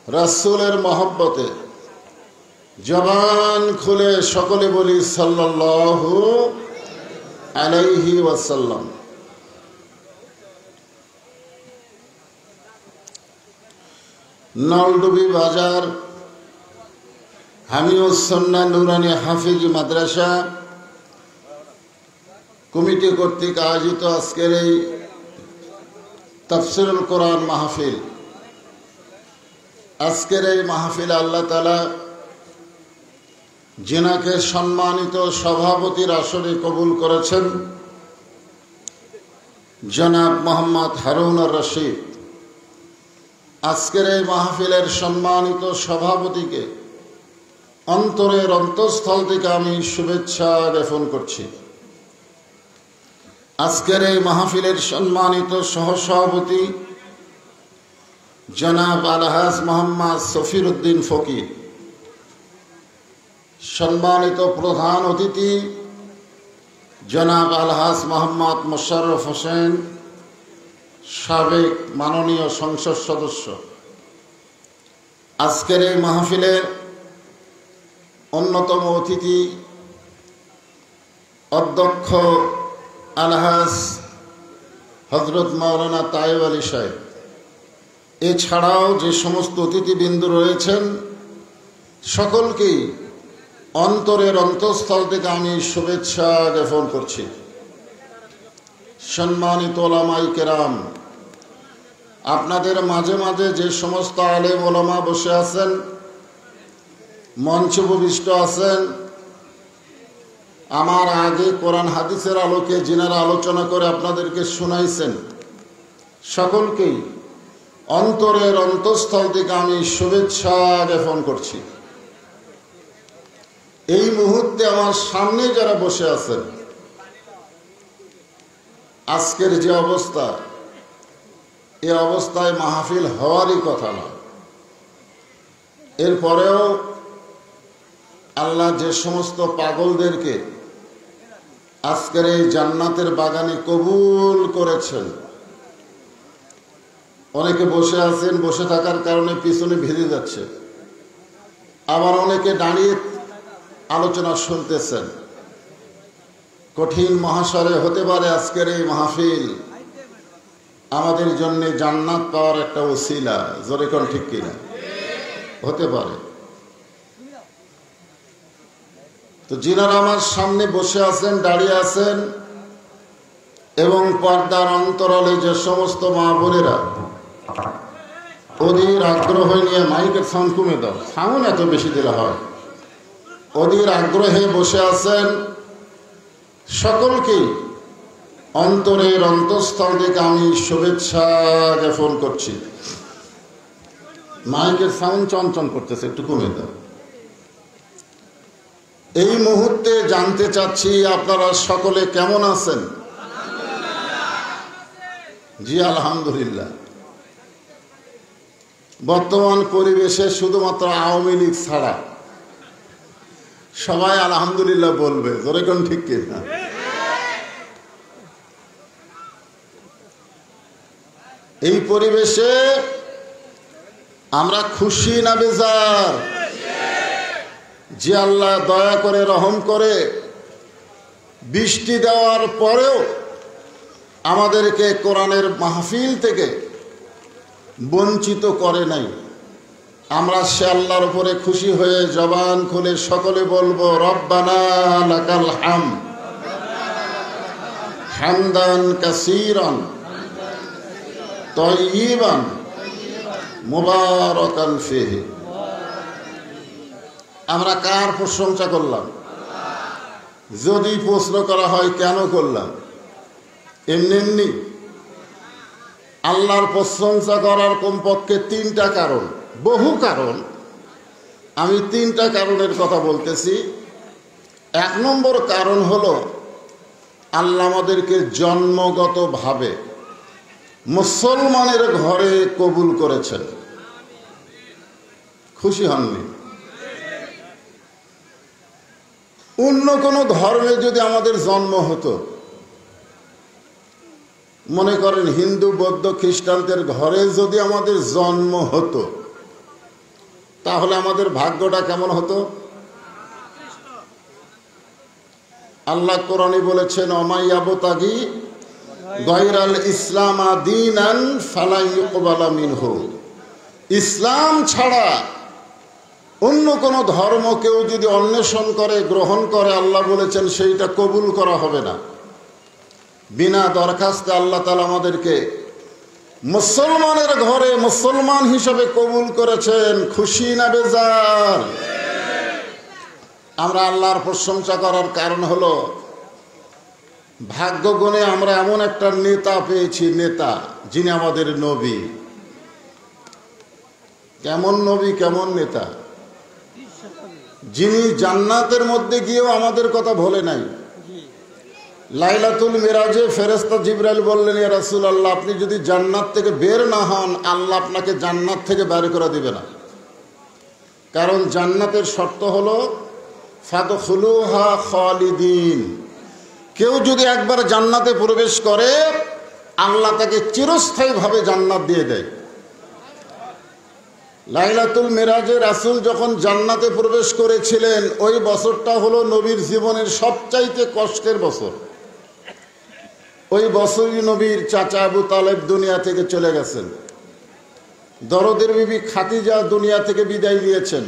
রাসূলের মহব্বতে জবান খুলে সকলে বলি সাল্লাল্লাহু আলাইহি ওয়াসাল্লাম। নলডুবি বাজার হামিউস সুন্নাহ নুরানী হাফিজ মাদ্রাসা কমিটি কর্তৃক আয়োজিত আজকের এই তাফসীরুল কোরআন মাহফিল, আজকের এই মাহফিল আল্লাহ তাআলা যিনাকে সম্মানিত সভাপতির আসনে কবুল করেছেন, জনাব মোহাম্মদ হারুন আর রশিদ, আজকের এই মাহফিলের সম্মানিত সভাপতিকে অন্তরের অন্তঃস্থল থেকে আমি শুভেচ্ছা জ্ঞাপন করছি। আজকের এই মাহফিলের সম্মানিত সহসভাপতি জনাব আলহাজ মোহাম্মদ সফির উদ্দিন ফকির, সম্মানিত প্রধান অতিথি জনাব আলহাজ মোহাম্মদ মোশাররফ হোসেন, সাবেক মাননীয় সংসদ সদস্য, আজকের এই মাহফিলের অন্যতম অতিথি অধ্যক্ষ আলহাজ হযরত মাওলানা তায়েব আলী সাহেব, এছাড়াও যে সমস্ত অতিথিবৃন্দ রয়েছেন সকলকেই অন্তরের অন্তঃস্থল থেকে আমি শুভেচ্ছা জ্ঞাপন করছি। সম্মানিত ওলামায়ে কেরাম, আপনাদের মাঝে মাঝে যে সমস্ত আলেম ওলামা বসে আছেন, মঞ্চে উপবিষ্ট আছেন, আমার আগে কোরআন হাদিসের আলোকে যিনারা আলোচনা করে আপনাদেরকে শুনাইছেন, সকলকেই অন্তরের অন্তঃস্থল থেকে আমি শুভেচ্ছা জ্ঞাপন করছি। এই মুহূর্তে আমার সামনে যারা বসে আছেন, আজকের যে অবস্থা, এই অবস্থায় মাহফিল হওয়ারই কথা না। এরপরেও আল্লাহ যে সমস্ত পাগলদেরকে আজকের এই জান্নাতের বাগানে কবুল করেছেন, অনেকে বসে আছেন, বসে থাকার কারণে পিছনে ভিজে যাচ্ছে, আবার অনেকে দাঁড়িয়ে আলোচনা শুনতেছেন। কঠিন মহাশরে হতে পারে আজকের এই মাহফিল আমাদের জন্য জান্নাত পাওয়ার একটা ওসিলা, জোরে কোন ঠিক কিনা? হতে পারে। তো যিনারা আমার সামনে বসে আছেন, দাঁড়িয়ে আছেন এবং পর্দার অন্তরালে যে সমস্ত মা বোনেরা অধীর আগ্রহ নিয়ে, মাইকের সাউন্ড কমে দাও, সাউন্ড এত বেশি দিলে হয়, অধীর আগ্রহে বসে আছেন, সকলকেই অন্তরের অন্তঃস্থল থেকে আমি শুভেচ্ছা জ্ঞাপন করছি। মাইকের সাউন্ড চঞ্চন করতেছে, একটু কমে দাও। এই মুহূর্তে জানতে চাচ্ছি আপনারা সকলে কেমন আছেন? জি আলহামদুলিল্লাহ। বর্তমান পরিবেশে শুধুমাত্র আওয়ামী লীগ ছাড়া সবাই আলহামদুলিল্লাহ বলবে, জোরে কোন ঠিক কিনা? এই পরিবেশে আমরা খুশি না বেজার যে আল্লাহ দয়া করে রহম করে বৃষ্টি দেওয়ার পরেও আমাদেরকে কোরআনের মাহফিল থেকে বঞ্চিত করে নাই। আমরা সে আল্লাহর উপরে খুশি হয়ে জবান খুলে সকলে বলবো রব্বানা লাকাল হামদ হামদান কাসীরান তাইয়িবান মুবারাকান ফিহি। আমরা কার প্রশংসা করলাম? যদি প্রশ্ন করা হয় কেন করলাম, এমনি এমনি আল্লাহর প্রশংসা করার কমপক্ষে তিনটা কারণ, বহু কারণ, আমি তিনটা কারণের কথা বলতেছি। এক নম্বর কারণ হলো আল্লাহ আমাদেরকে জন্মগতভাবে মুসলমানের ঘরে কবুল করেছেন। খুশি হননি? অন্য কোনো ধর্মে যদি আমাদের জন্ম হতো, মনে করেন হিন্দু বৌদ্ধ খ্রিস্টানদের ঘরে যদি আমাদের জন্ম হতো, তাহলে আমাদের ভাগ্যটা কেমন হতো? আল্লাহ কোরআনে বলেছেন, অমাইয়াবতাগি গায়রাল ইসলাম দীনান ফালা ইউকবালা মিনহু। ইসলাম ছাড়া অন্য কোনো ধর্ম কেউ যদি অন্বেষণ করে, গ্রহণ করে, আল্লাহ বলেছেন সেইটা কবুল করা হবে না। বিনা দরখাস্তে আল্লাহ তাআলা আমাদেরকে মুসলমানের ঘরে মুসলমান হিসেবে কবুল করেছেন। খুশি না বেজার? আমরা আল্লাহর প্রশংসা করার কারণ হলো ভাগ্য গুণে আমরা এমন একটা নেতা পেয়েছি, নেতা যিনি আমাদের নবী। কেমন নবী, কেমন নেতা, যিনি জান্নাতের মধ্যে গিয়েও আমাদের কথা ভোলে নাই। লাইলাতুল মিরাজে ফেরেশতা জিবরাইল বললেন, ইয়া রাসূলুল্লাহ, আপনি যদি জান্নাত থেকে বের না হন, আল্লাহ আপনাকে জান্নাত থেকে বের করে দিবে না। কারণ জান্নাতের শর্ত হলো ফাদখুলুহা খালিদিন। কেউ যদি একবার জান্নাতে প্রবেশ করে, আল্লাহ তাকে চিরস্থায়ীভাবে জান্নাত দিয়ে দেয়। লাইলাতুল মিরাজে রাসূল যখন জান্নাতে প্রবেশ করেছিলেন, ওই বছরটা হলো নবীর জীবনের সবচাইতে কষ্টের বছর। ওই বছরই নবীর চাচা আবু তালেব দুনিয়া থেকে চলে গেছেন। দরদের বিবি খাদিজা দুনিয়া থেকে বিদায় দিয়েছেন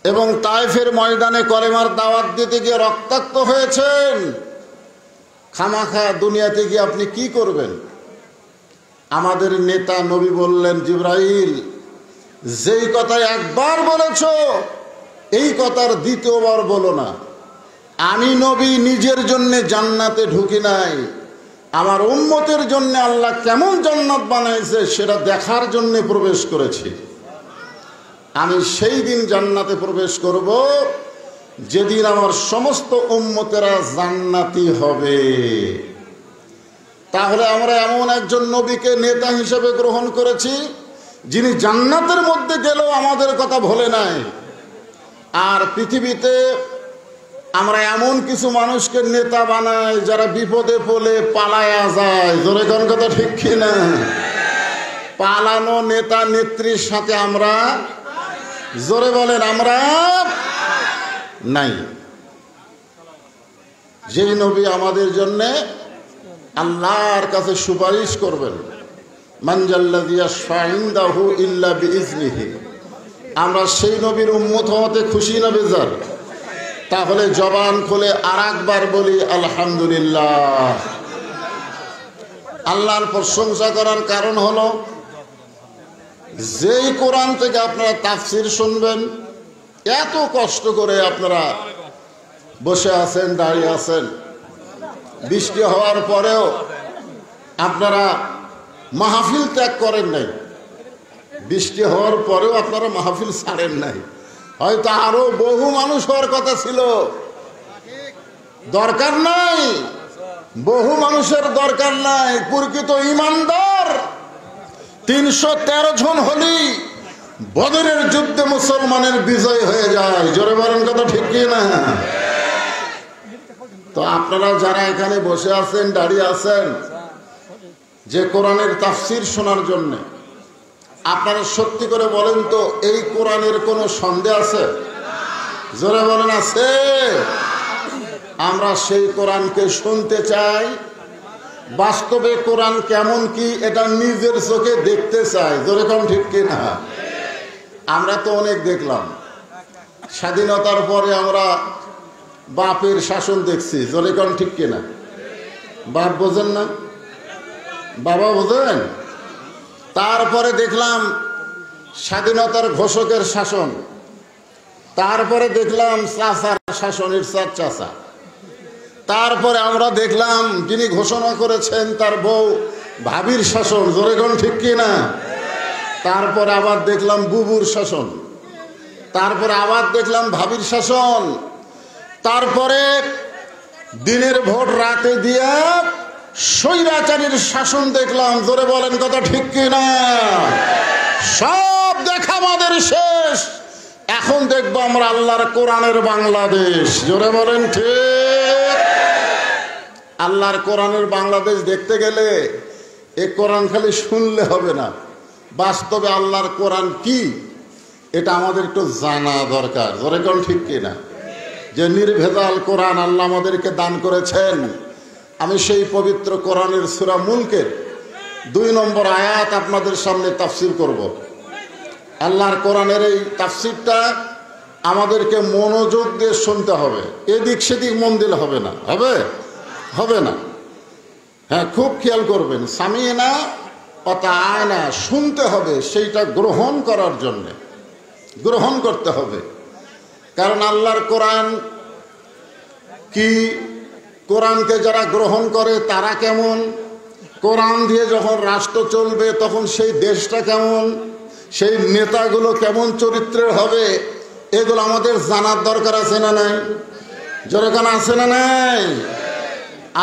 এবং তায়েফের ময়দানে কলেমার দাওয়াত দিতে গিয়ে রক্তাক্ত হয়েছেন। খামাখা দুনিয়াতে গিয়ে আপনি কি করবেন? আমাদের নেতা নবী বললেন, জিবরাইল, যেই কথা একবার বলেছ, এই কথার দ্বিতীয়বার বলো না। আমি নবী নিজের জন্য জান্নাতে ঢুকি নাই, আমার উম্মতের জন্য আল্লাহ কেমন জান্নাত বানাইছে সেটা দেখার জন্য প্রবেশ করেছি। আমি সেই দিন জান্নাতে প্রবেশ করব যেদিন আমার সমস্ত উম্মতেরা জান্নাতি হবে। তাহলে আমরা এমন একজন নবীকে নেতা হিসেবে গ্রহণ করেছি যিনি জান্নাতের মধ্যে গেলেও আমাদের কথা ভোলে নাই। আর পৃথিবীতে আমরা এমন কিছু মানুষকে নেতা বানাই যারা বিপদে পড়লে পালায়া যায়। জোরে কোন কথা ঠিক কিনা? পালানো নেতা নেত্রীর সাথে আমরা, জোরে বলেন, আমরা নাই। যেই নবী আমাদের জন্য আল্লাহর কাছে সুপারিশ করবেন, মানজাল্লাযী ইয়াশফা'উ ইনদাহু ইল্লা বিইজনিহি, আমরা সেই নবীর উম্মত হওয়াতে খুশি না বেজার? তাহলে জবান খুলে আরেকবার বলি আলহামদুলিল্লাহ। আল্লাহর প্রশংসা করার কারণ হলো, যেই কোরআন থেকে আপনারা তাফসীর শুনবেন, এত কষ্ট করে আপনারা বসে আছেন, দাঁড়িয়ে আছেন, বৃষ্টি হওয়ার পরেও আপনারা মাহফিল ত্যাগ করেন নাই। বৃষ্টি হওয়ার পরেও আপনারা মাহফিল ছাড়েন নাই। হয়তো আরো বহু মানুষ হওয়ার কথা ছিল, দরকার নাই, বহু মানুষের দরকার নাই। প্রকৃত ইমানদার 313 জন হলেই বদরের যুদ্ধে মুসলমানের বিজয় হয়ে যায়। জোরে বলেন কথা ঠিক কি না? তো আপনারা যারা এখানে বসে আছেন, দাঁড়িয়ে আছেন, যে কোরআনের তাফসীর শোনার জন্য, আপনারা সত্যি করে বলেন তো, এই কোরআনের কোনো সন্দেহ আছে? জোরে বলেন, আছে? আমরা সেই কোরআনকে শুনতে চাই, বাস্তবে কোরআন কেমন কি এটা নিজের চোখে দেখতে চাই। জোরে কম ঠিক কিনা? আমরা তো অনেক দেখলাম, স্বাধীনতার পরে আমরা বাপের শাসন দেখছি। জোরে কম ঠিক কিনা? বাপ বোঝেন না? বাবা বোঝেন? তারপরে দেখলাম স্বাধীনতার ঘোষকের শাসন, তারপরে দেখলাম চাচার শাসনের চাচা, তারপরে আমরা দেখলাম যিনি ঘোষণা করেছেন তার বউ ভাবির শাসন। জোরে কোন ঠিক কিনা? তারপরে আবার দেখলাম বুবুর শাসন, তারপরে আবার দেখলাম ভাবির শাসন, তারপরে দিনের ভোট রাতে দিয়া স্বৈরাচারীর শাসন দেখলাম। জোরে বলেন কথা ঠিক কিনা? সব দেখা আমাদের শেষ। এখন দেখবো আমরা আল্লাহর কোরআনের বাংলাদেশ। জোরে বলেন ঠিক? আল্লাহর কোরআনের বাংলাদেশ দেখতে গেলে এ কোরআন খালি শুনলে হবে না, বাস্তবে আল্লাহর কোরআন কি এটা আমাদের একটু জানা দরকার। জোরে বল ঠিক কিনা? যে নির্ভেজাল কোরআন আল্লাহ আমাদেরকে দান করেছেন। আমি সেই পবিত্র কোরআনের সূরা মুলকের 2 নম্বর আয়াত আপনাদের সামনে তাফসীর করব। আল্লাহর কোরআনের এই তাফসীরটা আমাদেরকে মনোযোগ দিয়ে শুনতে হবে। এদিক সেদিক মন দিলে হবে না, হবে না। হ্যাঁ, খুব খেয়াল করবেন। সামিনা অতাআনা, শুনতে হবে, সেইটা গ্রহণ করার জন্য গ্রহণ করতে হবে। কারণ আল্লাহর কোরআন কি, কোরআনকে যারা গ্রহণ করে তারা কেমন, কোরআন দিয়ে যখন রাষ্ট্র চলবে তখন সেই দেশটা কেমন, সেই নেতাগুলো কেমন চরিত্রের হবে, এগুলো আমাদের জানার দরকার আছে না নাই? যেরকম আছে না নাই?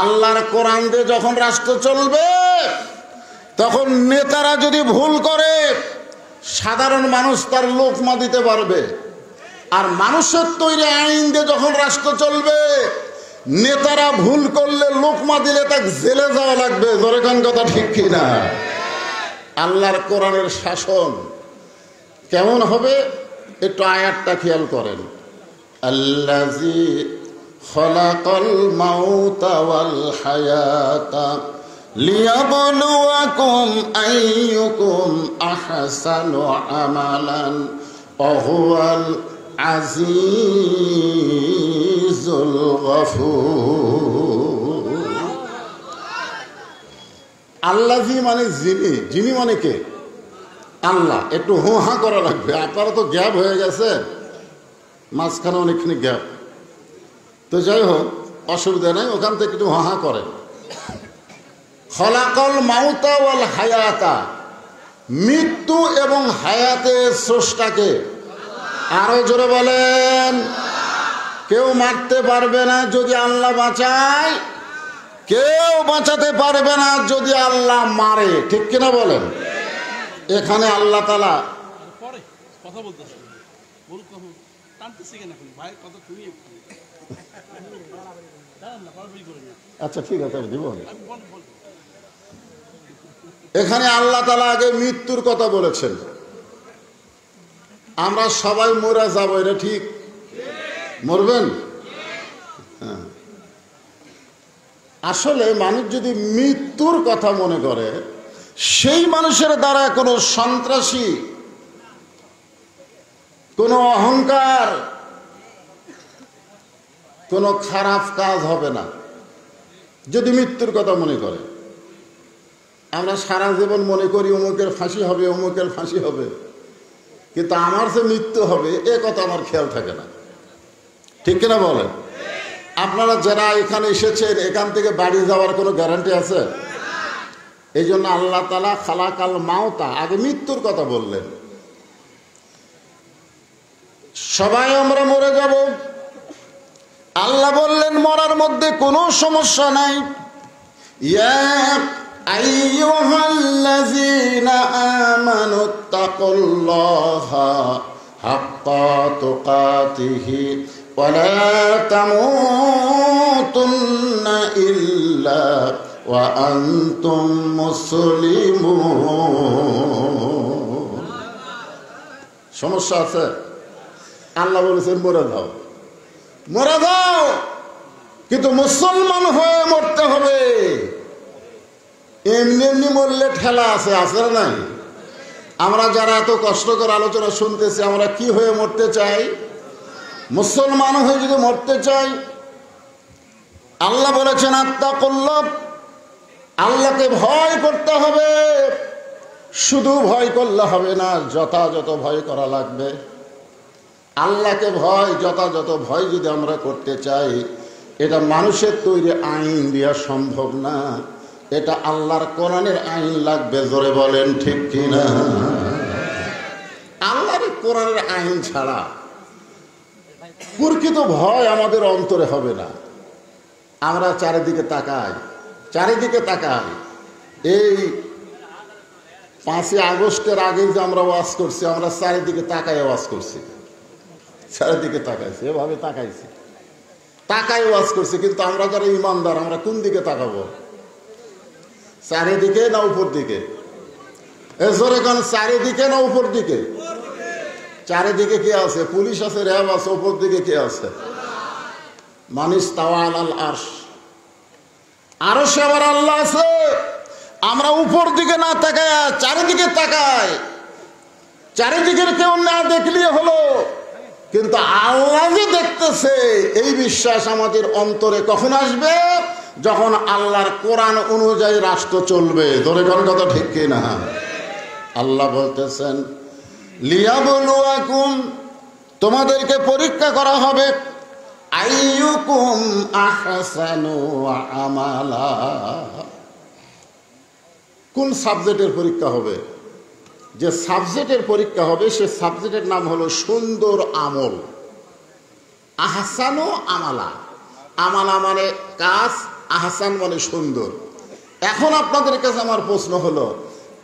আল্লাহর কোরআন দিয়ে যখন রাষ্ট্র চলবে তখন নেতারা যদি ভুল করে সাধারণ মানুষ তার লোকমা দিতে পারবে। আর মানুষের তৈরি আইন দিয়ে যখন রাষ্ট্র চলবে, নেতারা ভুল করলে লোকমা দিলে তাকে জেলে যাওয়া লাগবে। যেরকম কথা ঠিক কিনা? আল্লাহর কোরআনের শাসন কেমন হবে একটু আয়াতটা খেয়াল করেন। আল্লাযী খালাকাল মাউতা ওয়াল হায়াতা লিয়াবলুয়াকুম আইয়ুকুম আহসানু আমালান ওয়া হুয়াল আজিজুল গফুর। আল্লাযী মানে যিনি, যিনি মানে কে? আল্লাহ। একটু হু হা করা লাগবে। আপনারা তো গ্যাপ হয়ে গেছে, মাঝখানে অনেকখানি গ্যাপ। তো যাই হোক, অসুবিধা নেই, ওখান থেকে একটু হা হা করেন। খলাকল মাউতা ওয়াল হায়াতা, মৃত্যু এবং হায়াতের স্রষ্টাকে। আরো জোরে বলেন। কেউ মারতে পারবে না যদি আল্লাহ বাঁচায়, কেউ বাঁচাতে পারবে না যদি আল্লাহ মারে। ঠিক কিনা বলেন? এখানে আল্লাহ তাআলা কথা বলতেছে, আচ্ছা ঠিক আছে দিব। এখানে আল্লাহ তাআলা আগে মৃত্যুর কথা বলেছেন। আমরা সবাই মরে যাবো, এটা ঠিক? মরবেন? হ্যাঁ। আসলে মানুষ যদি মৃত্যুর কথা মনে করে, সেই মানুষের দ্বারা কোনো সন্ত্রাসী, কোনো অহংকার, কোনো খারাপ কাজ হবে না যদি মৃত্যুর কথা মনে করে। আমরা সারা জীবন মনে করি অমুকের ফাঁসি হবে, অমুকের ফাঁসি হবে, কিন্তু আমার যে মৃত্যু হবে এ কথা আমার খেয়াল থাকে না। ঠিক কিনা বলেন? আপনারা যারা এখানে এসেছেন, এখান থেকে বাড়ি যাওয়ার কোনো গ্যারান্টি আছে? এই জন্য আল্লাহ তাআলা খালাকাল মাউতা, আগে মৃত্যুর কথা বললেন। সবাই আমরা মরে যাব। আল্লাহ বললেন মরার মধ্যে কোনো সমস্যা নাই। ইয়া আইয়ুহাল্লাযীনা আমানুত্তাকুল্লাহা হাক্কা তুকাতিহি ওয়া লা তামুতুন্না ইল্লা ওয়া আনতুম মুসলিমুন। সমস্যা আছে? আল্লাহ বলেছেন মরে যাও, মরে যাও, কিন্তু মুসলমান হয়ে মরতে হবে। এমনি এমনি মরলে ঠেলা আছে, আছে না নাই? আমরা যারা এত কষ্ট করে আলোচনা শুনতেছি, আমরা কি হয়ে মরতে চাই? মুসলমান হয়ে যদি মরতে চাই, আল্লাহ বলেছেন আত্তাকুল্লাহ, আল্লাহকে ভয় করতে হবে। শুধু ভয় করলে হবে না, যথাযথ ভয় করা লাগবে। আল্লাহকে ভয়, যথাযথ ভয় যদি আমরা করতে চাই, এটা মানুষের তৈরি আইন দেওয়া সম্ভব না, এটা আল্লাহর কোরআনের আইন লাগবে। জোরে বলেন ঠিক কিনা? আল্লাহর কোরআনের আইন ছাড়া প্রকৃত ভয় আমাদের অন্তরে হবে না। আমরা চারিদিকে তাকাই, চারিদিকে তাকাই। এই 5ই আগস্টের আগে যে আমরা ওয়াজ করছি, আমরা চারিদিকে তাকাই ওয়াজ করছি, চারিদিকে তাকাইছি, এভাবে তাকাইছি, তাকাই ওয়াজ করছি। কিন্তু আমরা যারা ইমানদার, আমরা কোন দিকে তাকাবো? চারিদিকে না উপর দিকে? জোরে কোন চারিদিকে না উপর দিকে? চারিদিকে কে আছে? পুলিশ আছে, র্যাব আছে, ওপর দিকে কে আছে? মানিস তাওয়াল আল আরশ, আরশে আবার আল্লাহ আছে। আমরা উপর দিকে না তাকায় চারিদিকে তাকাই, চারিদিকের কেউ না দেখলে হলো, কিন্তু আল্লাহ যে দেখতেছে এই বিশ্বাস আমাদের অন্তরে কখন আসবে? যখন আল্লাহর কোরআন অনুযায়ী রাষ্ট্র চলবে। ধরে কোন কথা ঠিক কিনা? আল্লাহ বলতেছেন লিয়াবলুয়াকুম, তোমাদেরকে পরীক্ষা করা হবে, আইয়ুকুম আহসানু আমালা। কোন সাবজেক্টের পরীক্ষা হবে? যে সাবজেক্টের পরীক্ষা হবে সে সাবজেক্টের নাম হলো সুন্দর আমল। আহসানু আমালা, আমালা মানে কাজ, আহসান মানে সুন্দর। এখন আপনাদের কাছে আমার প্রশ্ন হলো,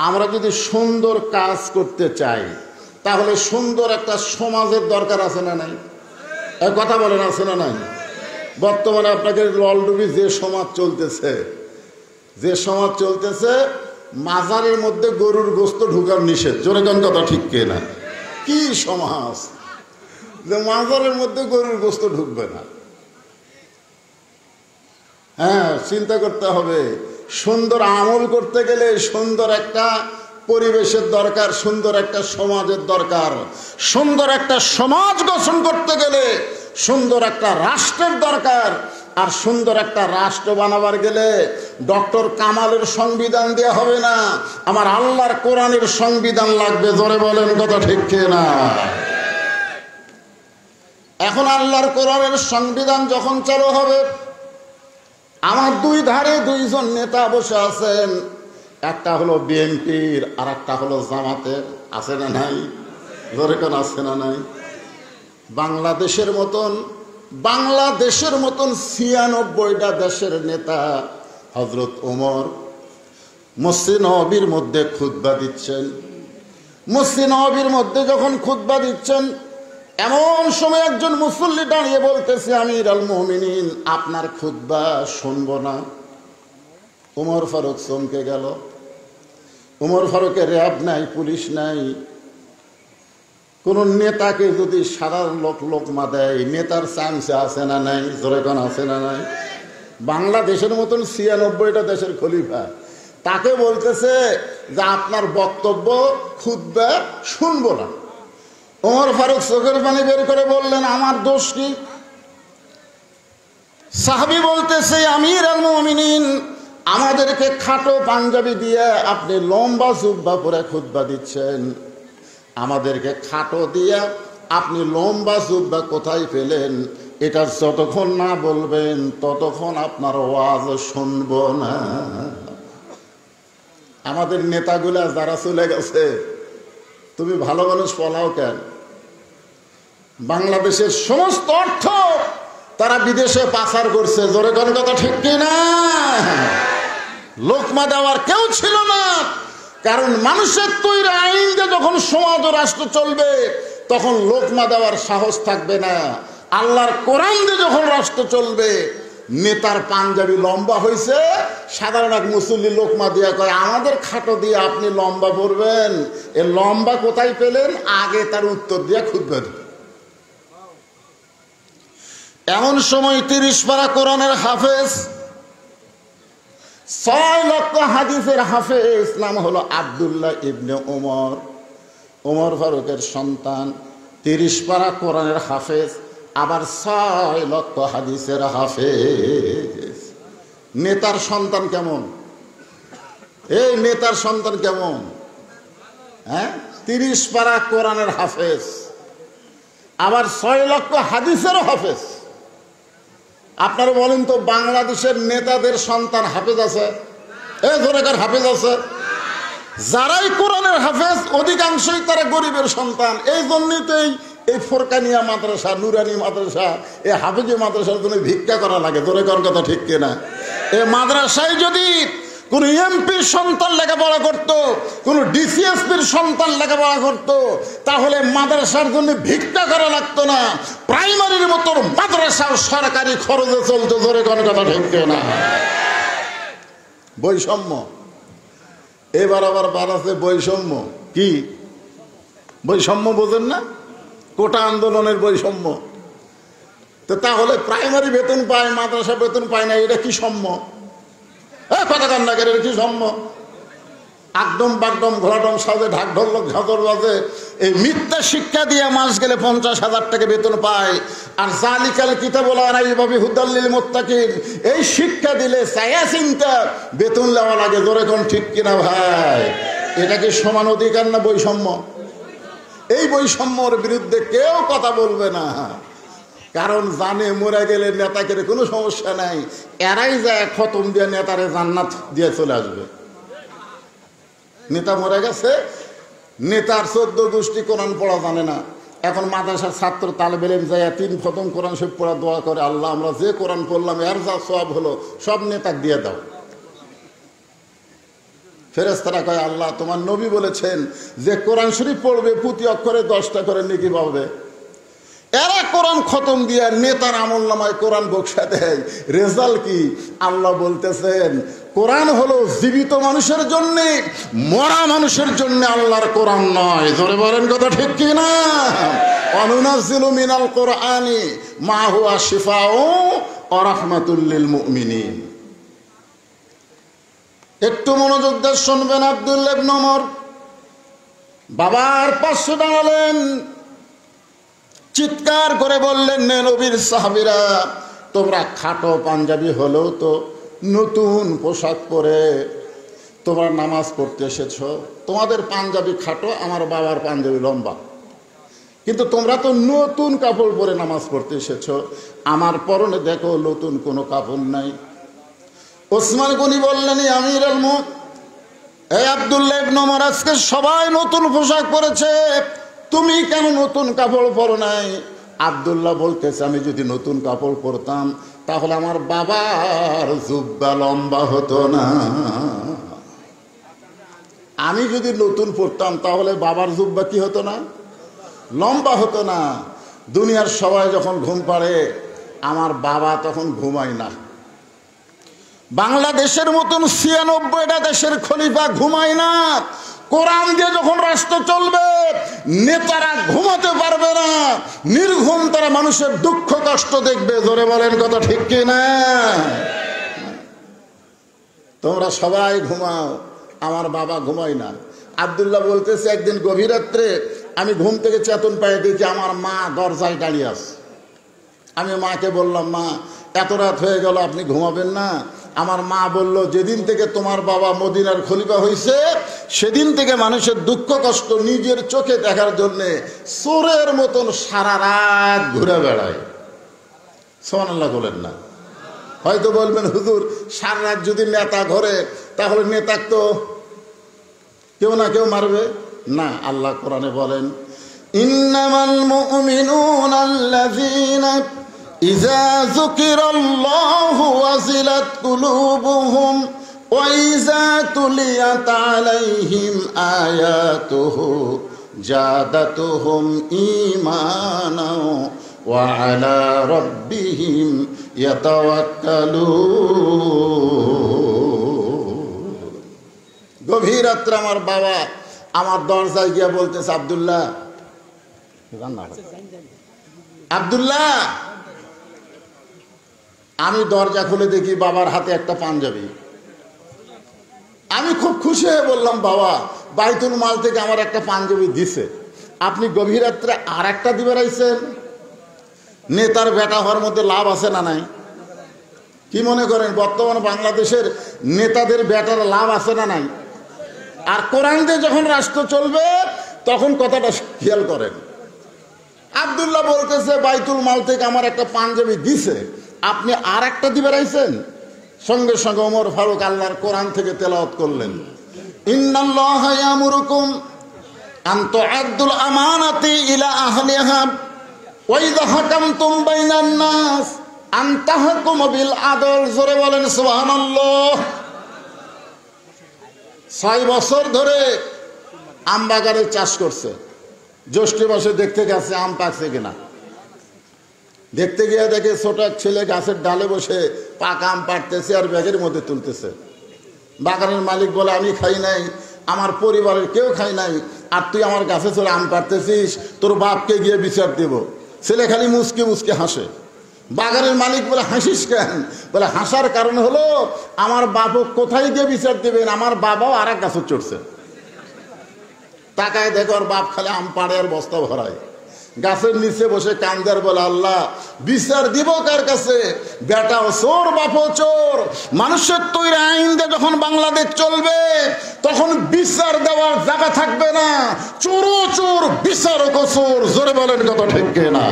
আমরা যদি সুন্দর কাজ করতে চাই তাহলে সুন্দর একটা সমাজের দরকার আছে না নাই? কথা বলেন, আছে না নাই? বর্তমানে আপনাকে ললডুবি যে সমাজ চলতেছে, যে সমাজ চলতেছে, মাজারের মধ্যে গরুর গোস্ত ঢুকার নিষেধ। জোরে কোন কথা ঠিক কিনা? কি সমাজ যে মাজারের মধ্যে গরুর গোস্ত ঢুকবে না? হ্যাঁ, চিন্তা করতে হবে। সুন্দর আমল করতে গেলে সুন্দর একটা পরিবেশের দরকার, সুন্দর একটা সমাজের দরকার। সুন্দর একটা সমাজ গঠন করতে গেলে সুন্দর একটা রাষ্ট্রের দরকার। আর সুন্দর একটা রাষ্ট্র বানাবার গেলে ডক্টর কামালের সংবিধান দেওয়া হবে না, আমার আল্লাহর কোরআনের সংবিধান লাগবে। জোরে বলেন কথা ঠিক কিনা? এখন আল্লাহর কোরআনের সংবিধান যখন চালু হবে, আমার দুই ধারে দুইজন নেতা বসে আছেন, একটা হলো বিএনপির আর একটা হলো জামাতের। আছে না নাই? জোরে কোন আছে না নাই? বাংলাদেশের মতন ৯৬টা দেশের নেতা হযরত ওমর মসজিদ নববীর মধ্যে খুতবা দিচ্ছেন। মসজিদ নববীর মধ্যে যখন খুতবা দিচ্ছেন, এমন সময় একজন মুসল্লি দাঁড়িয়ে বলতেছে, আমির আল মুমিনিন, আপনার খুতবা শুনবো না। ওমর ফারুক চমকে গেল। ওমর ফারুকের র্যাব নাই, পুলিশ নাই। কোন নেতাকে যদি সাধারণ লোক লোকমা দেয়, নেতার চান্স আছে না নাই? জোরে কোন আছে না নাই? বাংলাদেশের মতন ৯৬টা দেশের খলিফা, তাকে বলতেছে যে আপনার বক্তব্য খুতবা শুনবো না। ওমর ফারুক চোখের পানি বের করে বললেন, আমার দোষ কি? সাহাবী বলতেছে, আমির আল মুমিনিন, আমাদেরকে খাটো পাঞ্জাবি দিয়ে আপনি লম্বা জুব্বা পরে খুতবা দিচ্ছেন, আমাদেরকে খাটো দিয়ে আপনি লম্বা জুব্বা কোথায় পেলেন? এটা যতক্ষণ না বলবেন ততক্ষণ আপনার ওয়াজ শুনব না। আমাদের নেতাগুলা যারা চলে গেছে, তুমি ভালো মানুষ পলাও কেন? বাংলাদেশের সমস্ত অর্থ তারা বিদেশে পাচার করছে। জোরে কোন কথা ঠিক কিনা? লোকমা দেওয়ার কেউ ছিল না, কারণ মানুষের তৈরি আইন দিয়ে যখন সমাজ ও রাষ্ট্র চলবে তখন লোকমা দেওয়ার সাহস থাকবে না। আল্লাহর কোরআন দিয়ে যখন রাষ্ট্র চলবে, নেতার পাঞ্জাবি লম্বা হয়েছে, সাধারণ এক মুসল্লি লোকমা দিয়া কয়, আমাদের খাটো দিয়ে আপনি লম্বা পড়বেন, এ লম্বা কোথায় পেলেন? আগে তার উত্তর দিয়ে খুতবা দিবেন। এমন সময় ৩০ পারা কোরআনের হাফেজ, ৬ লক্ষ হাদিসের হাফেজ, নাম হলো আব্দুল্লাহ ইবনে ওমর, ওমর ফারুকের সন্তান, ৩০ পারা কোরআনের হাফেজ, আবার ৬ লক্ষ হাদিসের হাফেজ। নেতার সন্তান কেমন? এই নেতার সন্তান কেমন? হ্যাঁ, ৩০ পারা কোরআনের হাফেজ, আবার ৬ লক্ষ হাদিসেরও হাফেজ। আপনারা বলেন তো, বাংলাদেশের নেতাদের সন্তান হাফেজ আছে? এই ধরেকার হাফেজ আছে? যারাই কোরআনের হাফেজ অধিকাংশই তারা গরিবের সন্তান। এই জন্যই তো এই ফোরকানিয়া মাদ্রাসা, নুরানি মাদ্রাসা, এই হাফেজি মাদ্রাসার জন্য ভিক্ষা করা লাগে। ধরেকার কথা ঠিক কিনা? এই মাদ্রাসায় যদি কোন এমপির সন্তান লেখাপড়া করত, কোন ডিসিএসপির সন্তান লেখাপড়া করত, তাহলে মাদ্রাসার জন্য ভিক্ষা করা লাগতো না। প্রাইমারির মতো মাদ্রাসা সরকারি খরচে চলতো। ধরে কোন কথা ঠিক না? বৈষম্য এবার আবার বাড়াচ্ছে। বৈষম্য কি? বৈষম্য বোঝেন না? কোটা আন্দোলনের বৈষম্য। তো তাহলে প্রাইমারি বেতন পায়, মাদ্রাসা বেতন পায় না, এটা কি সম্য? কথা কান্না করে, এটা কি সম্য? একদম বাকডম ঘোড়াডম সাজে ঢাক ঢোলক ঝাঁকর বাজে এই মিথ্যা শিক্ষা দিয়ে মাস গেলে 50,000 টাকা বেতন পায়। আর জালিকাল কিতাবুল আরাইবাবি হুদাল্লিল মুত্তাকিন, এই শিক্ষা দিলে চায়া চিন্তা বেতন দেওয়া লাগে। জোরে কোন ঠিক কিনা ভাই? এটা কি সমান অধিকার না বৈষম্য? এই বৈষম্যর বিরুদ্ধে কেউ কথা বলবে না, কারণ জানে মরে গেলে নেতাকে কোনো সমস্যা নাই, এরাই যায় খতম দিয়ে নেতারে জান্নাত দিয়ে চলে আসবে। নেতা মরে গেছে, নেতার 14 গোষ্ঠী কোরআন পড়া জানে না, এখন মাদ্রাসার ছাত্র তালেবে ইলম যায় 3 খতম কোরআন শরীফ পড়া দোয়া করে, আল্লাহ আমরা যে কোরআন পড়লাম এর যা সওয়াব হলো সব নেতাকে দিয়ে দাও। ফেরেশতারা কয়, আল্লাহ তোমার নবী বলেছেন যে কোরআন শরীফ পড়বে প্রতি অক্ষরে 10টা করে নেকি পাবে। এরা কোরআন খতম দিয়ে নেতার আমলনামায় কোরআন বক্সা দেয়, রেজাল্ট কি? আল্লাহ বলতেছেন কোরআন হলো জীবিত মানুষের জন্য, মরা মানুষের জন্য আল্লাহর কোরআন নয়। জোরে বলেন কথা ঠিক কি না? অনুনাজ্জিলু মিনাল কোরআনি মা হুয়া শিফাউ ওয়া রাহমাতুল লিল মুমিনিন। একটু মনোযোগ দিয়ে শুনবেন। আব্দুল্লাহ ইবনে ওমর বাবার পাশে দাঁড়ালেন, চিৎকার করে বললেন, নবীর সাহাবীরা তোমরা খাটো পাঞ্জাবি হলেও তো নতুন পোশাক পরে তোমরা নামাজ পড়তে এসেছ। তোমাদের পাঞ্জাবি খাটো, আমার বাবার পাঞ্জাবি লম্বা, কিন্তু তোমরা তো নতুন কাপড় পরে নামাজ পড়তে এসেছ। আমার পরনে দেখো নতুন কোনো কাপড় নাই। ওসমান গনি বললেন, আমিরুল মুমিনিন, এই আব্দুল্লাহ ইবনে ওমর আজকে সবাই নতুন পোশাক পরেছে, তুমি কেন নতুন কাপড় পরো নাই? আব্দুল্লাহ বলতেছে, আমি যদি নতুন কাপড় পরতাম তাহলে আমার বাবার জুব্বা লম্বা হতো না। আমি যদি নতুন পরতাম তাহলে বাবার জুব্বা কি হতো না? লম্বা হতো না। দুনিয়ার সবাই যখন ঘুম পাড়ে আমার বাবা তখন ঘুমায় না। বাংলাদেশের মতন 96টা দেশের খলিফা ঘুমায় না। কোরআন দিয়ে যখন রাষ্ট্র চলবে নেতারা ঘুমাতে পারবে না, নির্ঘুম তারা মানুষের দুঃখ কষ্ট দেখবে। জোরে বলেন কথা ঠিক কি না? তোমরা সবাই ঘুমাও, আমার বাবা ঘুমায় না। আব্দুল্লাহ বলতেছে, একদিন গভীর রাত্রে আমি ঘুম থেকে চেতন পাই, দেখি আমার মা দরজায় দাঁড়িয়ে আছে। আমি মাকে বললাম, মা এত রাত হয়ে গেল, আপনি ঘুমাবেন না? আমার মা বলল, যেদিন থেকে তোমার বাবা মদিনার খলিফা হয়েছে সেদিন থেকে মানুষের দুঃখ কষ্ট নিজের চোখে দেখার জন্যে চোরের মতন সারা রাত ঘুরে বেড়ায়। সুবহানাল্লাহ বলেন না? হয়তো বলবেন, হুজুর সারা রাত যদি নেতা ঘরে তাহলে নেতা তো কেউ না কেউ মারবে না। আল্লাহ কোরআনে বলেন, ইন্নামাল মুমিনুনা আল্লাযীনা ইযা যুকিরাল্লাহু ওয়াজিলাত কুলুবুহুম ওয়া ইযা তুলিয়াত আলাইহিম আয়াতুহু জাদাতুহুম ঈমানাও ওয়া আলা রাব্বিহিম ইয়াতাওয়াক্কালুন। গভীর রাত্রে আমার বাবা আমার দরজায় গিয়ে বলতেছে, আব্দুল্লাহ, আব্দুল্লাহ। আমি দরজা খুলে দেখি বাবার হাতে একটা পাঞ্জাবি। আমি খুব খুশি হয়ে বললাম, বাবা বাইতুল মাল থেকে আমার একটা পাঞ্জাবি দিছে, আপনি গভীর রাত্রে আর একটা দিবে রাইছেন। নেতার বেটা হওয়ার মধ্যে লাভ আছে না নাই? কি মনে করেন বর্তমান বাংলাদেশের নেতাদের বেটার লাভ আছে না নাই? আর কোরআন দিয়ে যখন রাষ্ট্র চলবে তখন কথাটা খেয়াল করেন। আব্দুল্লাহ বলতেছে, বাইতুল মাল থেকে আমার একটা পাঞ্জাবি দিছে, আপনি আর একটা দিবে রাইছেন। সঙ্গে সঙ্গে ওমর ফারুক আল্লাহর কোরআন থেকে তেলাওয়াত করলেন, ইন্নাল্লাহা ইয়ামুরুকুম আন তুআদ্দুল আমানাতি ইলা আহলিহা ওয়া ইযা হাকামতুম বাইনান নাস আন তাহকুমু বিল আদল। জোরে বলেন সুবহানাল্লাহ। 6 বছর ধরে আম বাগানের চাষ করছে। জ্যৈষ্ঠ মাসে দেখতে গেছে আম পাকছে কিনা। দেখতে গিয়ে দেখে ছোট এক ছেলে গাছের ডালে বসে পাকা আম পাড়তেছে আর ব্যাগের মধ্যে তুলতেছে। বাগানের মালিক বলে, আমি খাই নাই, আমার পরিবারের কেউ খাই নাই, আর তুই আমার গাছে চলে আম পাড়তেছিস, তোর বাপকে গিয়ে বিচার দেব। ছেলে খালি মুসকে মুসকে হাসে। বাগানের মালিক বলে হাসিস কেন? বলে হাসার কারণ হলো আমার বাপও কোথায় গিয়ে বিচার দেবেন, আমার বাবাও আর এক গাছে চড়ছে। তাকায় দেখো ওর বাপ খালি আম পাড়ে আর বস্তা ভরায়, গাছের নিচে বসে কান্দার বলে আল্লাহ বিচার দিব কার কাছে? বেটাও চোর বাপও চোর। মানুষের তৈরি আইন দিয়ে যখন বাংলাদেশ চলবে তখন বিচার দেওয়ার জায়গা থাকবে না। চোরও চোর, বিচারকও চোর। জোরে বলেন কথা ঠিক না?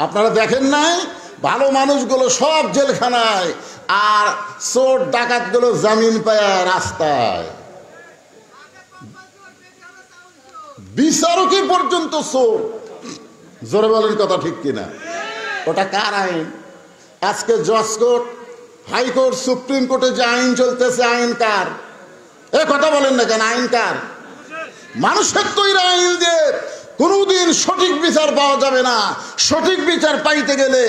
আপনারা দেখেন নাই ভালো মানুষগুলো সব জেলখানায়, আর চোর ডাকাতগুলো জামিন পায় রাস্তায়। বিচারকই পর্যন্ত চোর। জোরে বলেন কথা ঠিক কিনা? ওটা কার আইন? আজকে জজ কোর্ট, হাইকোর্ট, সুপ্রিম কোর্টে যে আইন চলতেছে, আইন কার? এ কথা বলেন না কেন? আইন কার? মানুষের তৈরি আইন দিয়ে কোনদিন সঠিক বিচার পাওয়া যাবে না। সঠিক বিচার পাইতে গেলে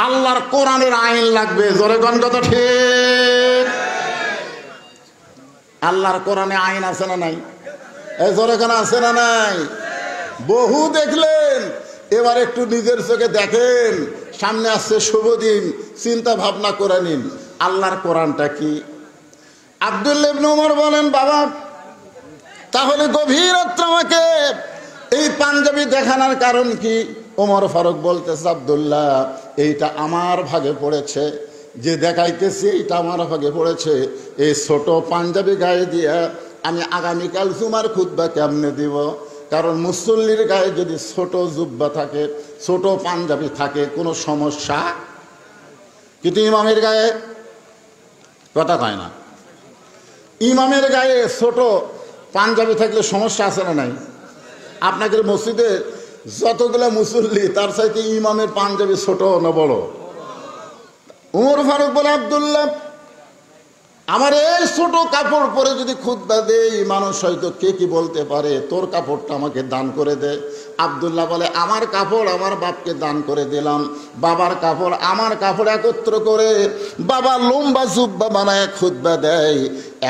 আল্লাহর কোরআনের আইন লাগবে। জোরে কোন কথা ঠিক? আল্লাহর কোরআনে আইন আছে না নাই? এই জোরে কোন আছে না নাই? বহু দেখলেন, এবার একটু নিজের চোখে দেখেন। সামনে আসছে শুভ দিন, চিন্তা ভাবনা করে নিন আল্লাহর কোরআনটা কি। আব্দুল্লাহ ইবনে ওমর বলেন, বাবা তাহলে গভীর রাত্রে আমাকে এই পাঞ্জাবি দেখানোর কারণ কি? ওমর ফারুক বলতেছে, আব্দুল্লাহ এইটা আমার ভাগে পড়েছে, যে দেখাইতেছি এইটা আমার ভাগে পড়েছে। এই ছোট পাঞ্জাবি গায়ে দিয়া আমি আগামীকাল জুমার খুতবা কেমনে দিব? কারণ মুসল্লির গায়ে যদি ছোট জুব্বা থাকে, ছোট পাঞ্জাবি থাকে, কোনো সমস্যা? কিন্তু ইমামের গায়ে কথা কয় না। ইমামের গায়ে ছোট পাঞ্জাবি থাকলে সমস্যা আছে না নাই? আপনাদের মসজিদে যতগুলো মুসল্লি তার চাইতে ইমামের পাঞ্জাবি ছোট না বড়? উমর ফারুক বলে, আব্দুল্লাহ আমার এই ছোট কাপড় পরে যদি খুতবা দেই মানুষ হয়তো কে কি বলতে পারে, তোর কাপড়টা আমাকে দান করে দে। আব্দুল্লাহ বলে, আমার কাপড় আমার বাপকে দান করে দিলাম, বাবার কাপড় আমার কাপড় একত্র করে বাবা লম্বা জুব্বা বানায় খুতবা দেয়।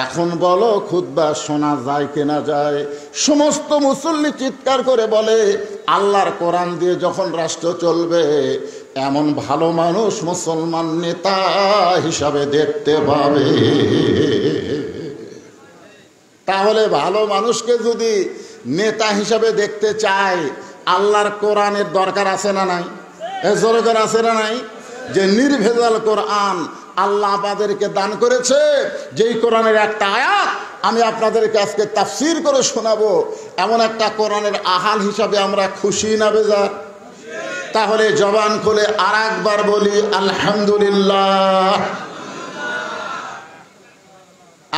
এখন বলো খুতবা শোনা যায় কিনা যায়? সমস্ত মুসল্লি চিৎকার করে বলে, আল্লাহর কোরআন দিয়ে যখন রাষ্ট্র চলবে এমন ভালো মানুষ মুসলমান নেতা হিসাবে দেখতে পাবে। তাহলে ভালো মানুষকে যদি নেতা হিসাবে দেখতে চায় আল্লাহর কোরআনের দরকার আছে না নাই? জোরকার আছে না নাই? যে নির্ভেজাল কোরআন আল্লাহ আমাদেরকে দান করেছে, যেই কোরআনের একটা আয়াত আমি আপনাদেরকে আজকে তাফসীর করে শোনাবো, এমন একটা কোরআনের আহাল হিসাবে আমরা খুশি না বেজার? তাহলে জবান খুলে আর একবার বলি আলহামদুলিল্লাহ।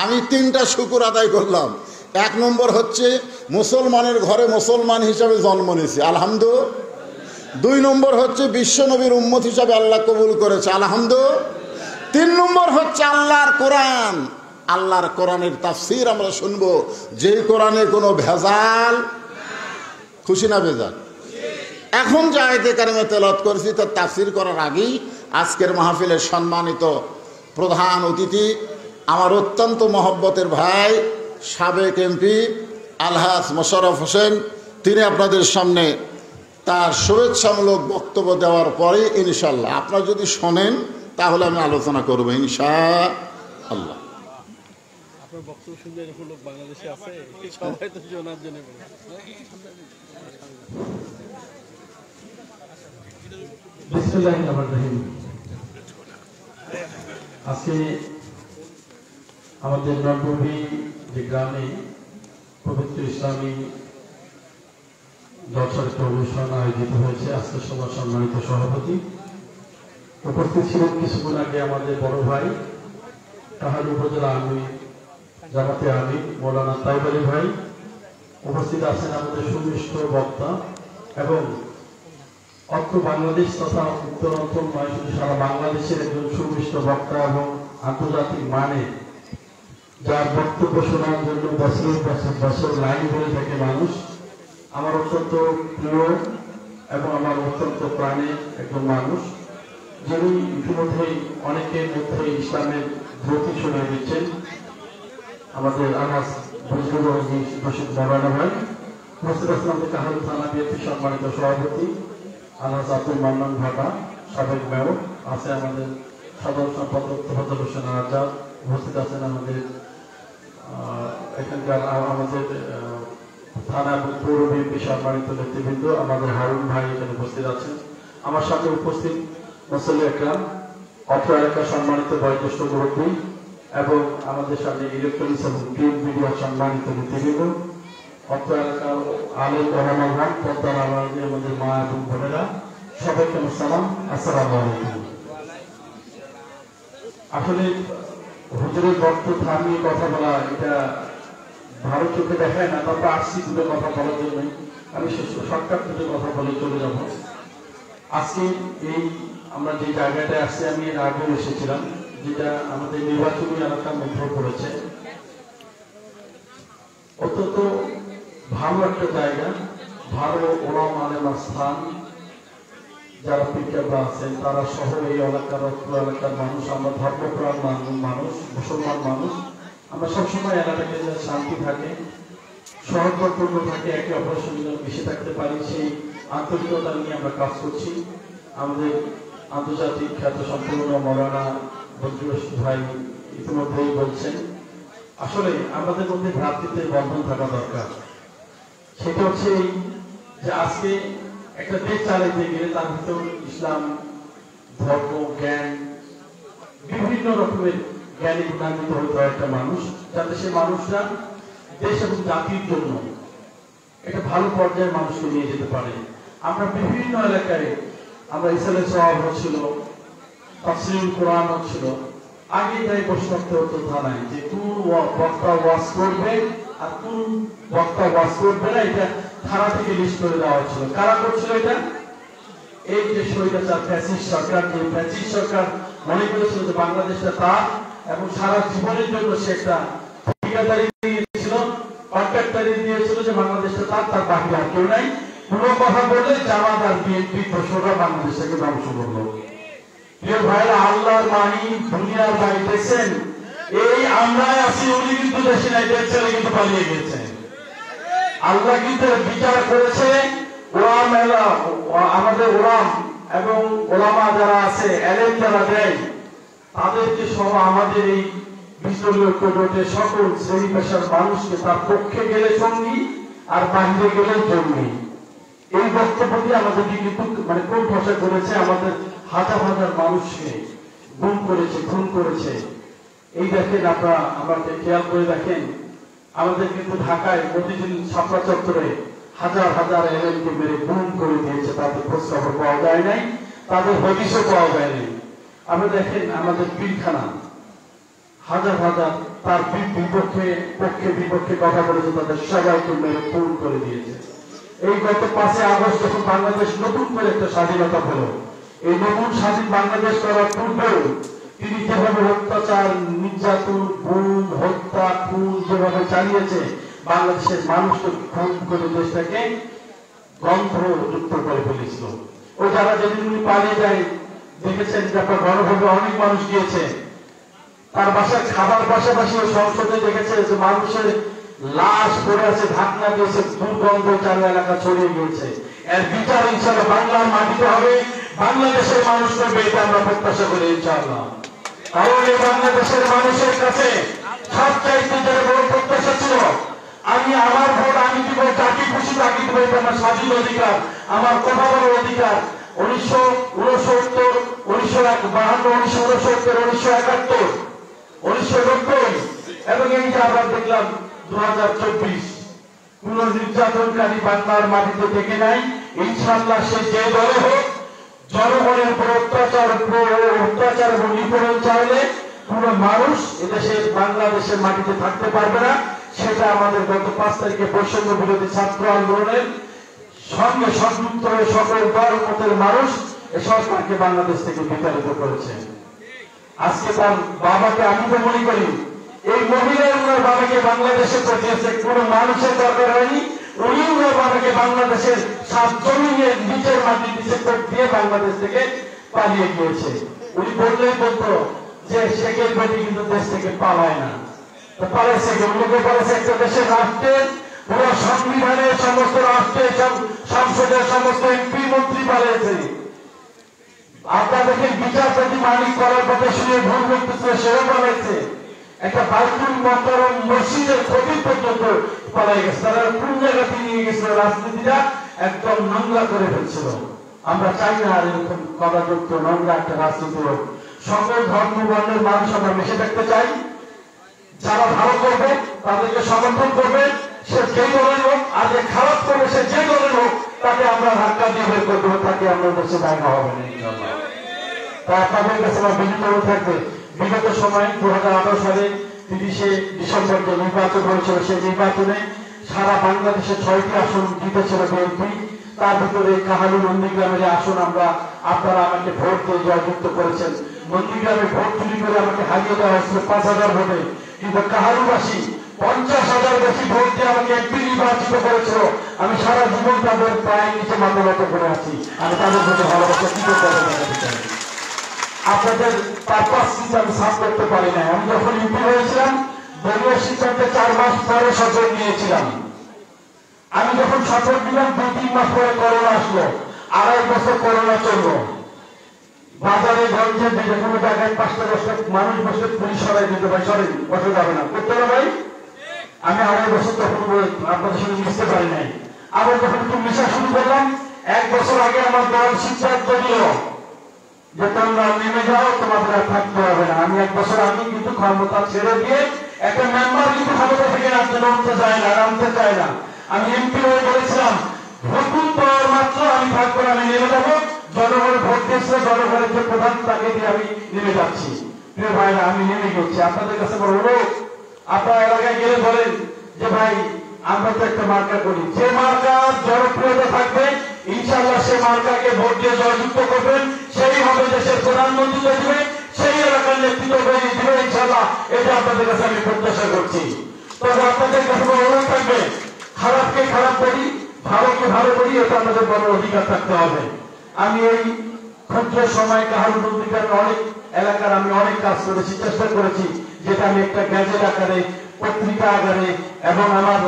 আমি তিনটা শুকর আদায় করলাম। এক নম্বর হচ্ছে মুসলমানের ঘরে মুসলমান হিসাবে জন্ম নিয়েছি, আলহামদুলিল্লাহ। দুই নম্বর হচ্ছে বিশ্ব নবীর উম্মত হিসাবে আল্লাহ কবুল করেছে, আলহামদুলিল্লাহ। তিন নম্বর হচ্ছে আল্লাহর কোরআন, আল্লাহর কোরআনের তাফসীর আমরা শুনবো, যে কোরআনে কোনো ভেজাল। খুশি না বেজাল? এখন যে আয়াতে কারিমা তেলাওয়াত করেছি তার তাফসীর করার আগেই আজকের মাহফিলের সম্মানিত প্রধান অতিথি আমার অত্যন্ত মহব্বতের ভাই সাবেক এমপি আলহাজ মোশাররফ হোসেন, তিনি আপনাদের সামনে তার শুভেচ্ছামূলক বক্তব্য দেওয়ার পরে ইনশাআল্লাহ আপনারা যদি শোনেন তাহলে আমি আলোচনা করব ইনশাআল্লাহ। আপনার বক্তব্য শুনতে লোক বাংলাদেশে আছে, সবাই তো শোনার জন্য বলে। আজকে আমাদের নববী যে গ্রামে পবিত্র ইসলামী জলসার অনুষ্ঠান আয়োজিত হয়েছে, আজকে সবার সম্মানিত সভাপতি উপস্থিত ছিলেন কিছুক্ষণ আগে আমাদের বড় ভাই কাহার উপজেলা আমির জামাতে আমির মৌলানা তাইব আলী ভাই, উপস্থিত আছেন আমাদের সুনিষ্ঠ বক্তা এবং অত্র বাংলাদেশ তথা উত্তরাঞ্চল নয় শুধু সারা বাংলাদেশের একজন সুনিষ্ঠ বক্তা এবং আন্তর্জাতিক মানে যার বক্তব্য শোনার জন্য বছরের বছর লাইন ধরে থাকে মানুষ। আমার অত্যন্ত প্রিয় এবং আমার অত্যন্ত প্রাণের একজন মানুষ, যিনি ইতিমধ্যেই অনেকের মধ্যে ইসলামের জ্যোতি শুনে দিচ্ছেন। আমাদের আনাস রশিদ মৌলানা ভাই, উপস্থিত আছেন আমাদের কাহারু থানা বিএনপি সম্মানিত সভাপতি আলহাজ আব্দুল মান্নান ভাটা, সাবেক মেয়র, আছে আমাদের সাধারণ সম্পাদক তোফাজ্জল হোসেন আজাদ, উপস্থিত আছেন আমাদের এখানকার আমাদের থানা এবং পৌর বিএনপি সম্মানিত নেতৃবৃন্দ, আমাদের হারুন ভাই এখানে উপস্থিত আছেন। আমার সাথে উপস্থিত মুসল্লি একরাম, অত্র এলাকার সম্মানিত বয়োজ্যেষ্ঠ মুরব্বী এবং আমাদের সামনে ইলেকট্রনিক্স এবং প্রিন্ট মিডিয়ার সম্মানিত নেতৃবৃন্দ, অত্র এলাকার আলেম ওলামাগণ, পর্দার আড়ালে আমাদের মা এবং বোনেরা, সবাইকে সালাম, আসসালামু আলাইকুম। আসলে হুজুরের বক্তব্য থামিয়ে কথা বলা এটা ভালো চোখে দেখায় না, তারপর আসছি দুটো কথা বলার জন্যই আমি শর্টকাট দুটো কথা বলে চলে যাব। আজকে এই আমরা যে জায়গাটায় আসছি, আমি এর আগেও এসেছিলাম, যেটা আমাদের নির্বাচনী এলাকার মধ্যে পড়েছে। অত্যন্ত ভালো একটা জায়গা, ভালো ওলামা আলেমার স্থান, যারা পিকেবা আছেন তারা সহ এই এলাকার এলাকার মানুষ, আমরা ধর্মপ্রাণ মানুষ, মুসলমান মানুষ, আমরা সবসময় এলাকাকে যে শান্তি থাকে, সহকর্পূর্ণ থাকে, একে অপরের সঙ্গে মিশে থাকতে পারি, সেই আন্তরিকতা নিয়ে আমরা কাজ করছি। আমাদের আন্তর্জাতিক খ্যাত সম্পূর্ণ মৌলানা বজরুল ভাই ইতিমধ্যেই বলছেন, আসলে আমাদের মধ্যে ভ্রাতৃত্বের বন্ধন থাকা দরকার। সেটা হচ্ছে যে আজকে একটা দেশ চালাইতে গেলে তার ভিতর ইসলাম, ধর্ম, জ্ঞান, বিভিন্ন রকমের জ্ঞানী গুণান্বিত হতে হয় একটা মানুষ, যাতে সে মানুষরা দেশ এবং জাতির জন্য একটা ভালো পর্যায়ের মানুষকে নিয়ে যেতে পারে। আমরা বিভিন্ন এলাকায় আমরা ইসলামের সওয়াব হচ্ছিল, তাফসীরুল কোরআন হচ্ছিল, আগে তাই বসে থাকতে হতো থানায় যে কোন বক্তা ওয়াজ করবে আর কোন বক্তা ওয়াজ করবে না, এটা থানা থেকে লিস্ট করে দেওয়া হচ্ছিল। কারা করছিল এটা? এই যে স্বৈরাচার ফ্যাসিস্ট সরকার, যে ফ্যাসিস্ট সরকার মনে করেছিল যে বাংলাদেশটা তার এবং সারা জীবনের জন্য সে একটা ঠিকাদারি দিয়েছিল, কন্ট্রাক্টারি দিয়েছিল যে বাংলাদেশটা তার, তার বাহিরে আর কেউ নাই। কোন কথা বললে জামাত আর বিএনপি দোসররা বাংলাদেশটাকে ধ্বংস করলো। প্রিয় ভাইরা, আল্লাহর মানি দুনিয়ার ভাই দেখছেন, এই আমরাই আছি, উনি কিন্তু দেশে নাই, দেশ ছেড়ে কিন্তু পালিয়ে গেছে। আল্লাহ কিন্তু বিচার করেছে, আমাদের ওলাম এবং ওলামা যারা আছে, এলেম যারা দেয়, তাদেরকে সহ আমাদের এই বিশ্বলীয় ঐক্যজোটের সকল শ্রেণী পেশার মানুষকে তার পক্ষে গেলে সঙ্গী আর বাহিরে গেলে জঙ্গি। এই বক্তব্য দিয়ে আমাদেরকে কিন্তু মানে কোন ভাষা করেছে, আমাদের হাজার হাজার মানুষকে গুম করেছে, খুন করেছে। এই দেখেন, আপনারা আমাকে খেয়াল করে দেখেন, আমাদের কিন্তু ঢাকায় প্রতিদিন ছাপড়া চত্বরে হাজার হাজার এলএমকে মেরে গুম করে দিয়েছে, তাদের খোঁজ খবর পাওয়া যায় নাই, তাদের হদিশও পাওয়া যায় নাই। আপনি দেখেন আমাদের পিলখানা হাজার হাজার তার বিপক্ষে পক্ষে বিপক্ষে কথা বলেছে, তাদের সবাইকে মেরে খুন করে দিয়েছে। এই গত 5 আগস্ট যখন বাংলাদেশ নতুন করে একটা স্বাধীনতা পেল, এই নতুন স্বাধীন বাংলাদেশ করার পূর্বেও তিনি যেভাবে অত্যাচার, নির্যাতন, গুম, হত্যা, খুন যেভাবে চালিয়েছে, বাংলাদেশের মানুষকে খুন করে দেশটাকে গন্ধযুক্ত করে ফেলেছিল। ও যারা যেদিন উনি পালিয়ে যায় দেখেছেন যে আপনার গণভোগে অনেক মানুষ গিয়েছে, তার বাসায় খাবার পাশাপাশি সংসদে দেখেছে যে মানুষের লাশ পড়ে আছে, ঢাকনা দিয়েছে, দুর্গন্ধ চারু এলাকা ছড়িয়ে গিয়েছে। এর বিচার ইনশাআল্লাহ বাংলার মাটিতে হবে, বাংলাদেশের মানুষ করবে, এটা আমরা প্রত্যাশা করি ইনশাআল্লাহ। কারণ এই বাংলাদেশের মানুষের কাছে সবচাইতে যারা বড় প্রত্যাশা ছিল, আমি আমার ভোট আমি দিব, যাকে খুশি তাকে দিব, এটা আমার স্বাধীন অধিকার, আমার কথা বলার অধিকার। 1969, 1952, 1969, 1971, 1990 এবং এই যে আবার দেখলাম 2024, কোন নির্যাতনকারী বাংলার মাটিতে থেকে নাই। ইনশাআল্লাহ সে যে দলে হোক, জনগণের উপর অত্যাচার এবং নিপীড়ন চাইলে কোন মানুষ এদেশের বাংলাদেশের মাটিতে থাকতে পারবে না। সেটা আমাদের গত 5 তারিখে বৈষম্য বিরোধী ছাত্র আন্দোলনের সঙ্গে সংযুক্ত হয়ে সকল দল মতের মানুষ এই সরকারকে বাংলাদেশ থেকে বিতাড়িত করেছে। আজকে তার বাবাকে, আমি তো মনে করি এই মহিলা ওনার বাবাকে বাংলাদেশে পাঠিয়েছে, কোন মানুষের দরকার হয়নি, উনি ওনার বাবাকে বাংলাদেশের 7 জমিনের নিচের মাটির নিচে দিয়ে বাংলাদেশ থেকে পালিয়ে গিয়েছে। উনি বললেই বলতো যে শেখের বেটি কিন্তু দেশ থেকে পালায় না। পালাইছে, লোকে পালাইছে একটা দেশের রাষ্ট্রের পুরো সংবিধানের সমস্ত রাষ্ট্রের সংসদের সমস্ত এমপি মন্ত্রী পালিয়েছে। আপনাদেরকে বিচারপতি মালিক করার কথা শুনে ভুল করতেছে, সেও পালাইছে। একটা বাইতুল মোকাররম মসজিদের খতিব পর্যন্ত পালাই গেছে। তারা কোন জায়গাতে নিয়ে গেছিল, রাজনীতিটা একদম নোংরা করে ফেলছিল। আমরা চাই না আর এরকম কদাযুক্ত নোংরা একটা রাজনীতি হোক। সকল ধর্ম বর্ণের মানুষ আমরা মিশে থাকতে চাই। যারা ভালো করবে তাদেরকে সমর্থন করবে, সে যে দলের হোক, আর যে খারাপ করবে সে যে দলের হোক, তাকে আমরা ধাক্কা দিয়ে বের করবো, তাকে আমরা দেশে জায়গা হবে না। তাই আপনাদের কাছে আমার বিনীত থাকবে, বিগত সময়ে 2018 সালে 30শে ডিসেম্বর যে নির্বাচন হয়েছিল, সেই নির্বাচনে সারা বাংলাদেশে 6টি আসন জিতেছিল বিএনপি। তার ভিতরে কাহালু নন্দীগ্রামের আসন আপনারা আমাকে ভোট দিয়ে জয়যুক্ত করেছেন। নন্দীগ্রামে ভোট চুরি করে আমাকে হারিয়ে দেওয়া হয়েছিল 5000 ভোটে, কিন্তু কাহালুবাসী 50,000 বেশি ভোট দিয়ে আমাকে এমপি নির্বাচিত করেছিল। আমি সারা জীবন তাদের পায়ের নিচে মাথা নত করে আছি। আমি তাদের প্রতি ভালোবাসা কি করতে চাই। আপনাদের পারপাস কিন্তু আমি সাফ করতে পারি না। আমি যখন এমপি হয়েছিলাম, দলীয় সিদ্ধান্তে 4 মাস পরে শপথ নিয়েছিলাম। আমি যখন শপথ নিলাম 2-3 মাস পরে করোনা আসলো, 2.5 বছর করোনা চললো। বাজারে গঞ্জে যে কোনো জায়গায় 5টা-10টা মানুষ বসে পুলিশ সরাই দিতে ভাই, সরাই বসে যাবে না, করতে হবে ভাই। আমি 2.5 বছর তখন আপনাদের সঙ্গে মিশতে পারি নাই। আবার যখন একটু মিশা শুরু করলাম, 1 বছর আগে আমার দল সিদ্ধান্ত দিল যে তোমরা নেমে যাও, তোমাদের আর থাকতে হবে না। আমি 1 বছর আগে কিন্তু ক্ষমতা ছেড়ে দিয়ে একটা মেম্বার কিন্তু ক্ষমতা থেকে নামতে চায় না, নামতে চায় না। আমি এমপি হয়ে বলেছিলাম ভোট পাওয়ার মাত্র আমি থাকবো না, আমি নেমে যাবো। জনগণ ভোট দিয়েছিল, জনগণের যে প্রধান তাকে দিয়ে আমি নেমে যাচ্ছি। প্রিয় ভাইরা, আমি নেমে গেছি। আপনাদের কাছে বড় অনুরোধ, আপনারা এলাকায় গেলে বলেন যে ভাই আমরা তো একটা মার্কা করি, যে মার্কার জনপ্রিয়তা থাকবে ইনশাআল্লাহ সে মার্কাকে ভোট দিয়ে জয়যুক্ত করবেন, সেই হবে দেশের প্রধানমন্ত্রী দেবে, সেই এলাকার নেতৃত্ব দিবে ইনশাআল্লাহ। এটা আপনাদের কাছে আমি প্রত্যাশা করছি। তবে আপনাদের কাছে অনুরোধ থাকবে, খারাপকে খারাপ করি, ভালোকে ভালো করি, এটা আমাদের বড় অধিকার থাকতে হবে। আমি এই ক্ষুদ্র সময় কাহালু নন্দীগ্রামে অনেক এলাকার আমি অনেক কাজ করেছি, চেষ্টা করেছি, যেটা আমি একটা গ্যাজেট আকারে, পত্রিকা আকারে এবং আমার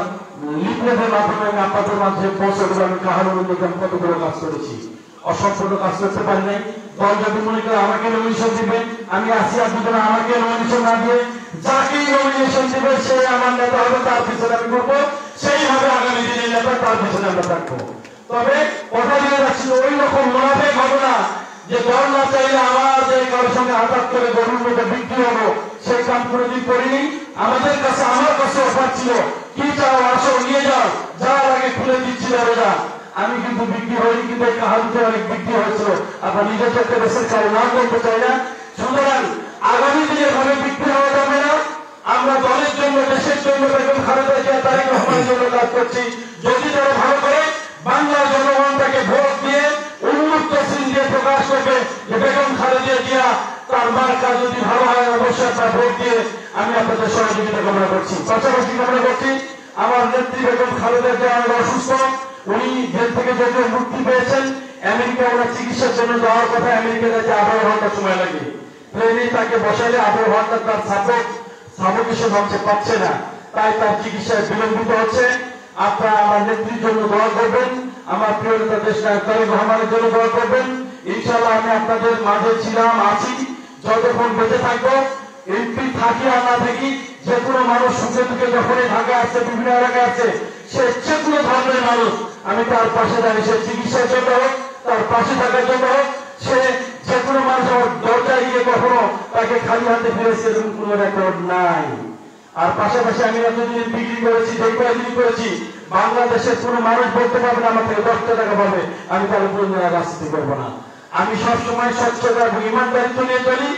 লিফলেটের মাধ্যমে আমি আপনাদের মাঝে পৌঁছে দেবো। আমি কাহালু নন্দীগ্রাম কতগুলো কাজ করেছি, অসম্পূর্ণ কাজ করতে পারি নাই। দল যদি মনে করে আমাকে নমিনেশন দিবে, আমি আসি, আর দুজন আমাকে নমিনেশন না দিয়ে যাকেই নমিনেশন দিবে সে আমার নেতা হবে, তার পিছনে আমি করবো, সেইভাবে আগামী দিনের নেতা তার পিছনে আমরা থাকবো। তবে কথা দিয়ে যাচ্ছিল ওই রকম মোনাফেক হবে না যে দল না চাইলে আমার যে কারোর সঙ্গে হঠাৎ করে গরুর মধ্যে বিক্রি হবো, সেই কাম কোনোদিন করিনি। আমার কাছে অফার ছিল, কি চাও আসো নিয়ে যাও, যার আগে খুলে দিচ্ছি দরজা। আমি কিন্তু বিক্রি হয়নি, কিন্তু এই কাহালুতে অনেক বিক্রি হয়েছিল। আপনার নিজের ক্ষেত্রে দেশের কারো নাম করতে চাই না। সুতরাং আগামী দিনে ভাবে বিক্রি হওয়া যাবে না। আমরা দলের জন্য, দেশের জন্য, বেগম খালেদা জিয়া তারেক রহমানের জন্য কাজ করছি। যদি তারা ভালো করে বাংলার জনগণ তাকে ভোট দিয়ে উন্মুক্ত সিন দিয়ে প্রকাশ করবে যে বেগম খালেদা জিয়া তার মার্কা যদি ভালো হয়, অবশ্যই আপনার ভোট দিয়ে আমি আপনাদের সহযোগিতা কামনা করছি। পাশাপাশি কামনা করছি আমার নেত্রী বেগম খালেদা জিয়া অসুস্থ, উনি জেল থেকে যদিও মুক্তি পেয়েছেন, আমেরিকা ওনার চিকিৎসার জন্য যাওয়ার কথা, আমেরিকা যাতে 18 ঘন্টা সময় লাগে। ট্রেনে তাকে বসালে 18 ঘন্টা তার সাপোর্ট এসে মঞ্চে পাচ্ছে না, তাই তার চিকিৎসায় বিলম্বিত হচ্ছে। আপনারা আমার নেত্রীর জন্য দোয়া করবেন, আমার প্রিয় নেতা দেশ নায়ক তারেক রহমানের জন্য দোয়া করবেন। ইনশাআল্লাহ আমি আপনাদের মাঝে ছিলাম, আছি, যতক্ষণ বেঁচে থাকবো। এমপি থাকি আর না থাকি, যে কোনো মানুষ সুখে দুঃখে যখনই ঢাকা আছে, বিভিন্ন এলাকায় আছে, সে যে কোনো ধর্মের মানুষ, আমি তার পাশে দাঁড়িয়ে, সে চিকিৎসার জন্য হোক, তার পাশে থাকার জন্য হোক, সে যে কোনো মানুষ আমার দরজায় গিয়ে কখনো তাকে খালি হাতে ফিরেছে এরকম কোনো রেকর্ড নাই। আর পাশাপাশি আমি এতদিন বিক্রি করেছি, দেখভাল করেছি, বাংলাদেশের কোনো মানুষ বলতে পারবে না আমার থেকে 10 টাকা পাবে, আমি তার উপর রাজনীতি করবো না। আমি সবসময় স্বচ্ছতা এবং ইমানদারিত্ব নিয়ে চলি,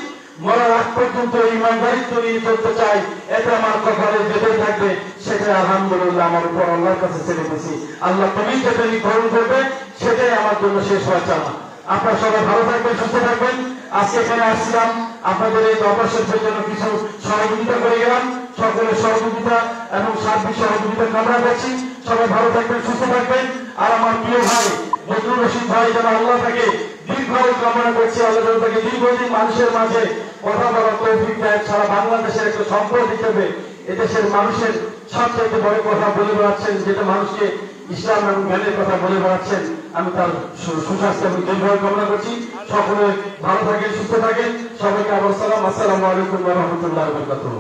মরার আগ পর্যন্ত ইমানদারিত্ব নিয়ে চলতে চাই। এটা আমার কপালে যেতেই থাকবে, সেটাই আলহামদুলিল্লাহ আমার উপর আল্লাহর কাছে ছেড়ে দিয়েছি। আল্লাহ তুমি যেটা গ্রহণ করবে সেটাই আমার জন্য শেষ হওয়ার চাওয়া। আপনারা সবাই ভালো থাকবেন, সুস্থ থাকবেন। আজকে এখানে আসছিলাম আপনাদের এই অবসরের জন্য কিছু সহযোগিতা করে গেলাম, সকলের সহযোগিতা এবং সার্বিক সহযোগিতা কামনা করছি। সবাই ভালো থাকবেন, সুস্থ থাকবেন। আর আমার প্রিয় ভাই বদরুল রশিদ ভাই যেন আল্লাহ তাকে দীর্ঘায়ু কামনা করছি, আল্লাহ তাকে দীর্ঘদিন মানুষের মাঝে কথা বলার তৌফিক দেয়, সারা বাংলাদেশের একটা সম্পদ হিসেবে এদেশের মানুষের সবচাইতে বড় কথা বলে বেড়াচ্ছেন, যেটা মানুষকে ইসলাম এবং জ্ঞানের কথা বলে বেড়াচ্ছেন। আমি তার সুস্বাস্থ্য এবং দীর্ঘায়ু কামনা করছি। সকলে ভালো থাকেন, সুস্থ থাকেন। সবাইকে আবার সালাম। আসসালামু আলাইকুম ওয়া রাহমাতুল্লাহি ওয়া বারাকাতুহু।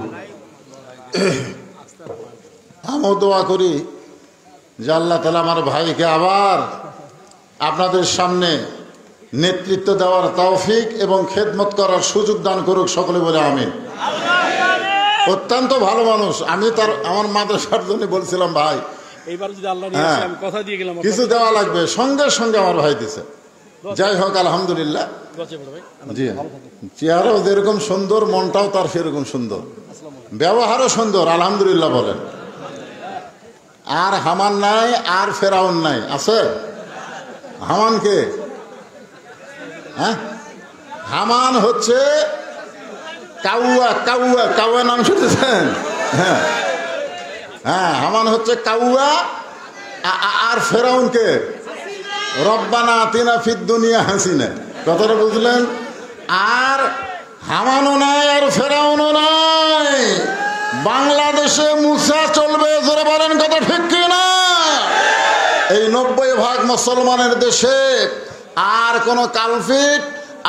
আমিও দোয়া করি যে আল্লাহ তাআলা আমার ভাইকে আবার আপনাদের সামনে নেতৃত্ব দেওয়ার তৌফিক এবং খেদমত করার সুযোগ দান করুক, সকলে বলে আমিন। অত্যন্ত ভালো মানুষ। আমি তার আমার মাদ্রাসার জন্য বলছিলাম, ভাই এইবার যদি আল্লাহ নিয়ে আসে, আমি কথা দিয়ে গেলাম কিছু দেওয়া লাগবে, সঙ্গে সঙ্গে আমার ভাই দিছে। যাই হোক, আলহামদুলিল্লাহ। জি, চেহারাও যেরকম সুন্দর, মনটাও তার সেরকম সুন্দর, ব্যবহারও সুন্দর, আলহামদুলিল্লাহ বলেন। আর হামান নাই, আর ফেরাউন নাই, আছে? হামান কে? হ্যাঁ, হামান হচ্ছে কাউয়া। কাউয়া, কাউয়া নাম শুনেছেন? হ্যাঁ হ্যাঁ, হামান হচ্ছে কাউয়া। আর ফেরাউন কে? রব্বানা আতিনা ফিদ দুনিয়া হাসিনা। কথাটা বুঝলেন? আর হামানও নাই, আর ফেরাউনও নাই। বাংলাদেশে মুসা চলবে, জোরে বলেন কথা ঠিক কিনা? এই 90% মুসলমানের দেশে আর কোন কালফিট,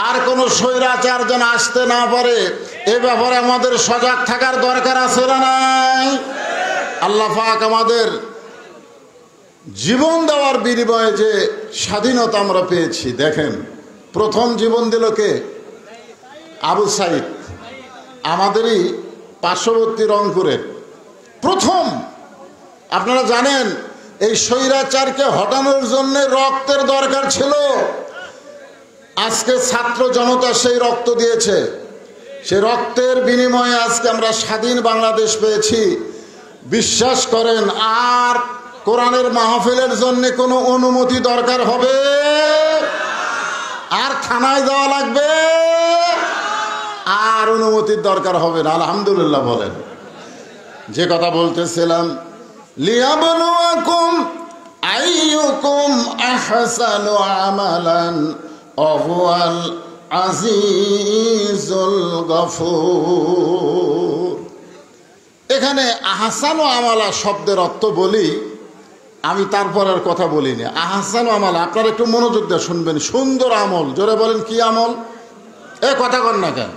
আর কোন স্বৈরাচার যেন আসতে না পারে, এ ব্যাপারে আমাদের সজাগ থাকার দরকার আছে না নাই? আল্লাহ পাক আমাদের জীবন দেওয়ার বিনিময়ে যে স্বাধীনতা আমরা পেয়েছি, দেখেন প্রথম জীবন দিল কে? আবু সাইদ, আমাদেরই পার্শ্ববর্তী রংপুরের প্রথম। আপনারা জানেন, এই স্বৈরাচারকে হটানোর জন্য রক্তের দরকার ছিল। আজকে ছাত্র জনতা সেই রক্ত দিয়েছে। সে রক্তের বিনিময়ে আজকে আমরা স্বাধীন বাংলাদেশ পেয়েছি। বিশ্বাস করেন, আর কোরআনের মাহফিলের জন্য কোনো অনুমতি দরকার হবে? আর থানায় যাওয়া লাগবে? আর অনুমতির দরকার হবে না, আলহামদুলিল্লাহ বলেন। যে কথা বলতেছিলাম, লিয়াবলুয়াকুম আইয়ুকুম আহসানু আমালান ওয়াহুয়াল আজিজুল গফুর। এখানে আহসানু আমালা শব্দের অর্থ বলি, আমি তারপর আর কথা বলিনি। আহসানু আমালা, আপনারা একটু মনোযোগ দিয়ে শুনবেন। সুন্দর আমল, জোরে বলেন কি আমল? এ কথা কন না কেন?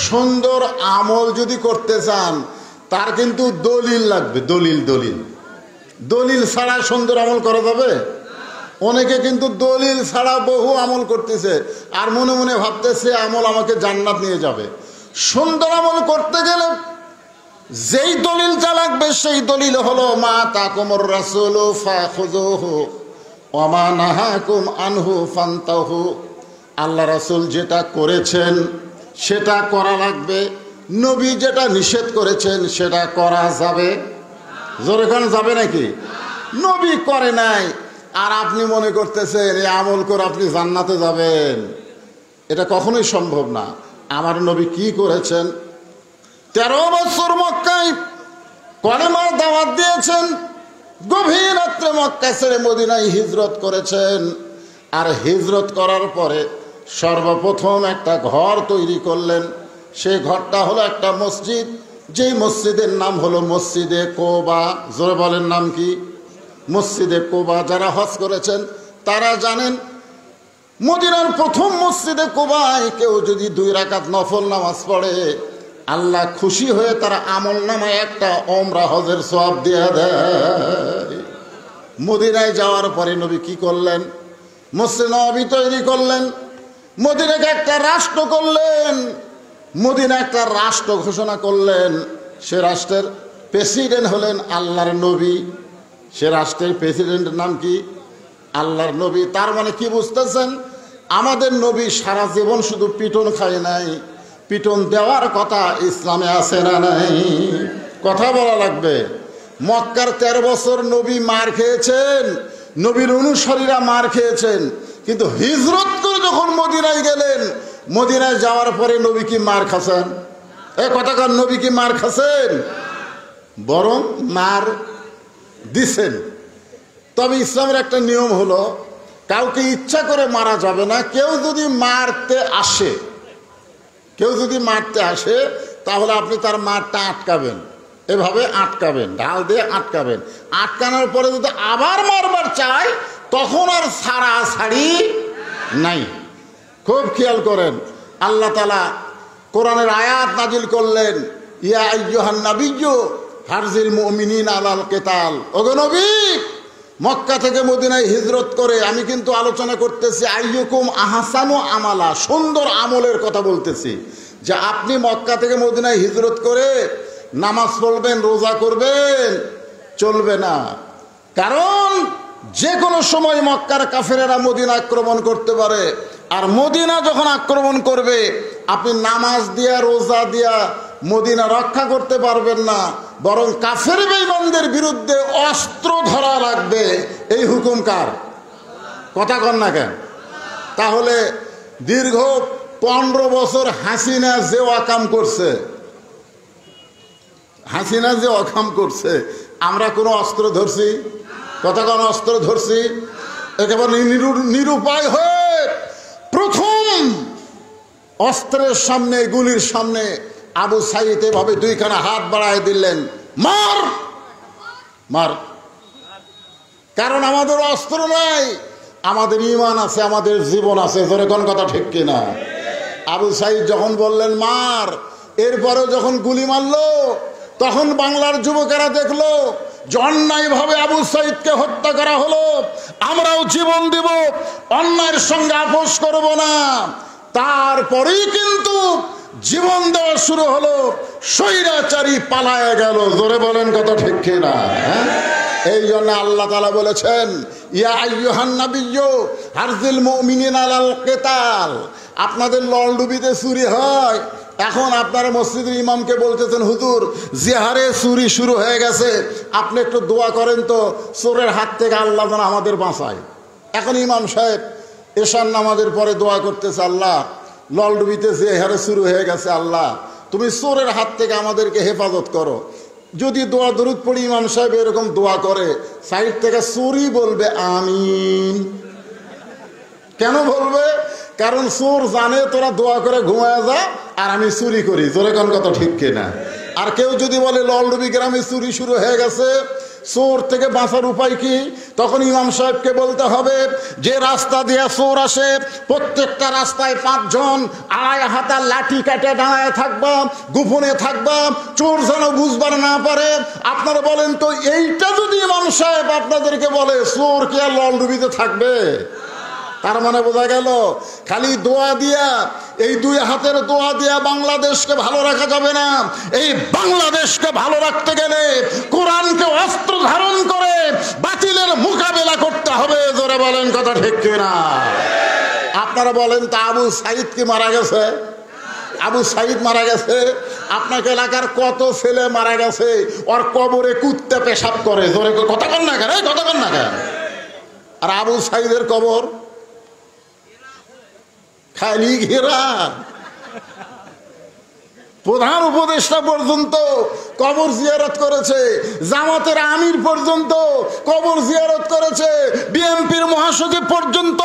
সুন্দর আমল যদি করতে চান, তার কিন্তু দলিল লাগবে। দলিল দলিল দলিল ছাড়া সুন্দর আমল করা যাবে? অনেকে কিন্তু দলিল ছাড়া বহু আমল করতেছে, আর মনে মনে ভাবতেছে আমল আমাকে জান্নাত নিয়ে যাবে। সুন্দর আমল করতে গেলে যেই দলিলটা লাগবে, সেই দলিল হলো মা তাকুমুর রাসূলু ফাখুযুহু ওয়া মা নাহাকুম আনহু ফান্তাহু। আল্লাহ রাসূল যেটা করেছেন সেটা করা লাগবে, নবী যেটা নিষেধ করেছেন সেটা করা যাবে। জোরে কোন যাবে নাকি? নবী করে নাই, আর আপনি মনে করতেছেন এই আমল করে আপনি জান্নাতে যাবেন, এটা কখনোই সম্ভব না। আমার নবী কি করেছেন? 13 বছর মক্কায় কলেমার দাওয়াত দিয়েছেন, গভীর রাত্রে মক্কা ছেড়ে মদিনায় হিজরত করেছেন। আর হিজরত করার পরে সর্বপ্রথম একটা ঘর তৈরি করলেন। সেই ঘরটা হলো একটা মসজিদ, যেই মসজিদের নাম হলো মসজিদে কোবা। জোরে বলেন নাম কি? মসজিদে কোবা। যারা হজ করেছেন তারা জানেন, মদিনার প্রথম মসজিদে কোবায় কেউ যদি 2 রাকাত নফল নামাজ পড়ে, আল্লাহ খুশি হয়ে তার আমল নামায় একটা ওমরা হজের সওয়াব দিয়ে দেয়। মদিনায় যাওয়ার পরে নবী কি করলেন? মসজিদ নববী তৈরি করলেন, মদিনাকে একটা রাষ্ট্র করলেন, মদিনা একটা রাষ্ট্র ঘোষণা করলেন। সে রাষ্ট্রের প্রেসিডেন্ট হলেন আল্লাহর নবী। সে রাষ্ট্রের প্রেসিডেন্টের নাম কি? আল্লাহর নবী। তার মানে কি বুঝতেছেন? আমাদের নবী সারা জীবন শুধু পিটন খায় নাই, পিটন দেওয়ার কথা ইসলামে আছে না নাই? কথা বলা লাগবে। মক্কার 13 বছর নবী মার খেয়েছেন, নবীর অনুসারীরা মার খেয়েছেন, কিন্তু হিজরত করে যখন মদিনায় গেলেন, মদিনায় যাওয়ার পরে নবী কি মার খাচ্ছেন? এ কথাকার নবী কি মার খাচ্ছেন? বরং মার দিছেন। তবে ইসলামের একটা নিয়ম হলো, কাউকে ইচ্ছা করে মারা যাবে না। কেউ যদি মারতে আসে তাহলে আপনি তার মারটা আটকাবেন। এভাবে আটকাবেন, ঢাল দিয়ে আটকাবেন। আটকানোর পরে যদি আবার মারবার চায় তখন আর ছাড়াছাড়ি নাই। খুব খেয়াল করেন, আল্লাহ তাআলা কোরআনের আয়াত নাজিল করলেন, ইয়া আইয়ুহান নাবিয়্যু হারজিল মুমিনিনা আলাল কিতাল। ওগো নবী, মক্কা থেকে মদিনায় হিজরত করে, আমি কিন্তু আলোচনা করতেছি আইয়ুকুম আহসানু আমালা, সুন্দর আমলের কথা বলতেছি, যে আপনি মক্কা থেকে মদিনায় হিজরত করে নামাজ পড়বেন, রোজা করবেন, চলবে না। কারণ যে কোনো সময় মক্কার কাফেরেরা মদিনা আক্রমণ করতে পারে, আর মদিনা যখন আক্রমণ করবে আপনি নামাজ দিয়া রোজা দিয়া মদিনা রক্ষা করতে পারবেন না, বরং কাফের বেঈমানদের বিরুদ্ধে অস্ত্র ধরা লাগবে। এই হুকুম কার? কথা কন না কেন? তাহলে দীর্ঘ 15 বছর হাসিনা যে অকাম করছে, হাসিনা যে অকাম করছে, আমরা কোনো অস্ত্র ধরছি? কথা কন, অস্ত্র ধরছি? একেবারে নিরুপায় হয়ে প্রথম অস্ত্রের সামনে, গুলির সামনে আবু সাইদ এভাবে দুইখানা হাত বাড়ায় দিলেন, মার মার। কারণ আমাদের অস্ত্র নাই, আমাদের ঈমান আছে, আমাদের জীবন আছে। জোরে কোন কথা ঠিক কিনা? আবু সাইদ যখন বললেন মার, এরপরেও যখন গুলি মারলো, তখন বাংলার যুবকেরা দেখলো যে অন্যায়ভাবে আবু সাইদকে হত্যা করা হলো, আমরাও জীবন দেব, অন্যায়ের সঙ্গে আপোষ করব না। তারপরেই কিন্তু জীবন দেওয়া শুরু হলো, স্বৈরাচারী পালায় গেল। জোরে বলেন কথা ঠিক কিনা? এই জন্য আল্লাহ তাআলা বলেছেন, ইয়া আইয়ুহান নাবিয়্যু হারজিল মুমিনিনা আলাল কিতাল। আপনাদের ললডুবিতে চুরি হয়, এখন আপনারা মসজিদের ইমামকে বলতেছেন, হুজুর জিহারে চুরি শুরু হয়ে গেছে, আপনি একটু দোয়া করেন তো চোরের হাত থেকে আল্লাহ যেন আমাদের বাঁচায়। এখন ইমাম সাহেব এশার নামাজের পরে দোয়া করতেছে, আল্লাহ ললডুবিতে জিহারে শুরু হয়ে গেছে, আল্লাহ তুমি চোরের হাত থেকে আমাদেরকে হেফাজত করো। যদি দোয়া দরুদ পড়ি ইমাম সাহেব এরকম দোয়া করে, সাইড থেকে চোরই বলবে আমিন। কেন বলবে? কারণ চোর জানে তোরা দোয়া করে ঘুমায় যা, আর আমি চুরি করি। জোরে কোন কথা ঠিক কিনা? আর কেউ যদি বলে ললডুবি গ্রামে চুরি শুরু হয়ে গেছে, চোর থেকে বাঁচার উপায় কি? তখন ইমাম সাহেবকে বলতে হবে, যে রাস্তা দিয়ে চোর আসে প্রত্যেকটা রাস্তায় 5 জন আড়াই হাতা লাঠি কাটে দাঁড়ায় থাকবা, গোপনে থাকবা, চোর যেন বুঝবার না পারে। আপনারা বলেন তো, এইটা যদি ইমাম সাহেব আপনাদেরকে বলে, চোর কি আর ললডুবিতে থাকবে? তার মানে বোঝা গেল, খালি দোয়া দিয়া, এই 2 হাতের দোয়া দিয়া বাংলাদেশকে ভালো রাখা যাবে না। এই বাংলাদেশকে ভালো রাখতে গেলে কোরআনকে অস্ত্র ধারণ করে বাতিলের মোকাবেলা করতে হবে। জোরে বলেন কথা ঠিক কিনা? আপনারা বলেন তা আবু সাইদ কি মারা গেছে? আবু সাইদ মারা গেছে। আপনাকে এলাকার কত ছেলে মারা গেছে, ওর কবরে কুত্তে পেশাব করে। জোরে কথা কন না কেন? কথা কন না কেন? আর আবু সাইদের কবর খালি ঘেরা। প্রধান উপদেষ্টা পর্যন্ত কবর জিয়ারত করেছে, জামাতের আমির পর্যন্ত কবর জিয়ারত করেছে, বিএনপির মহাসচিব পর্যন্ত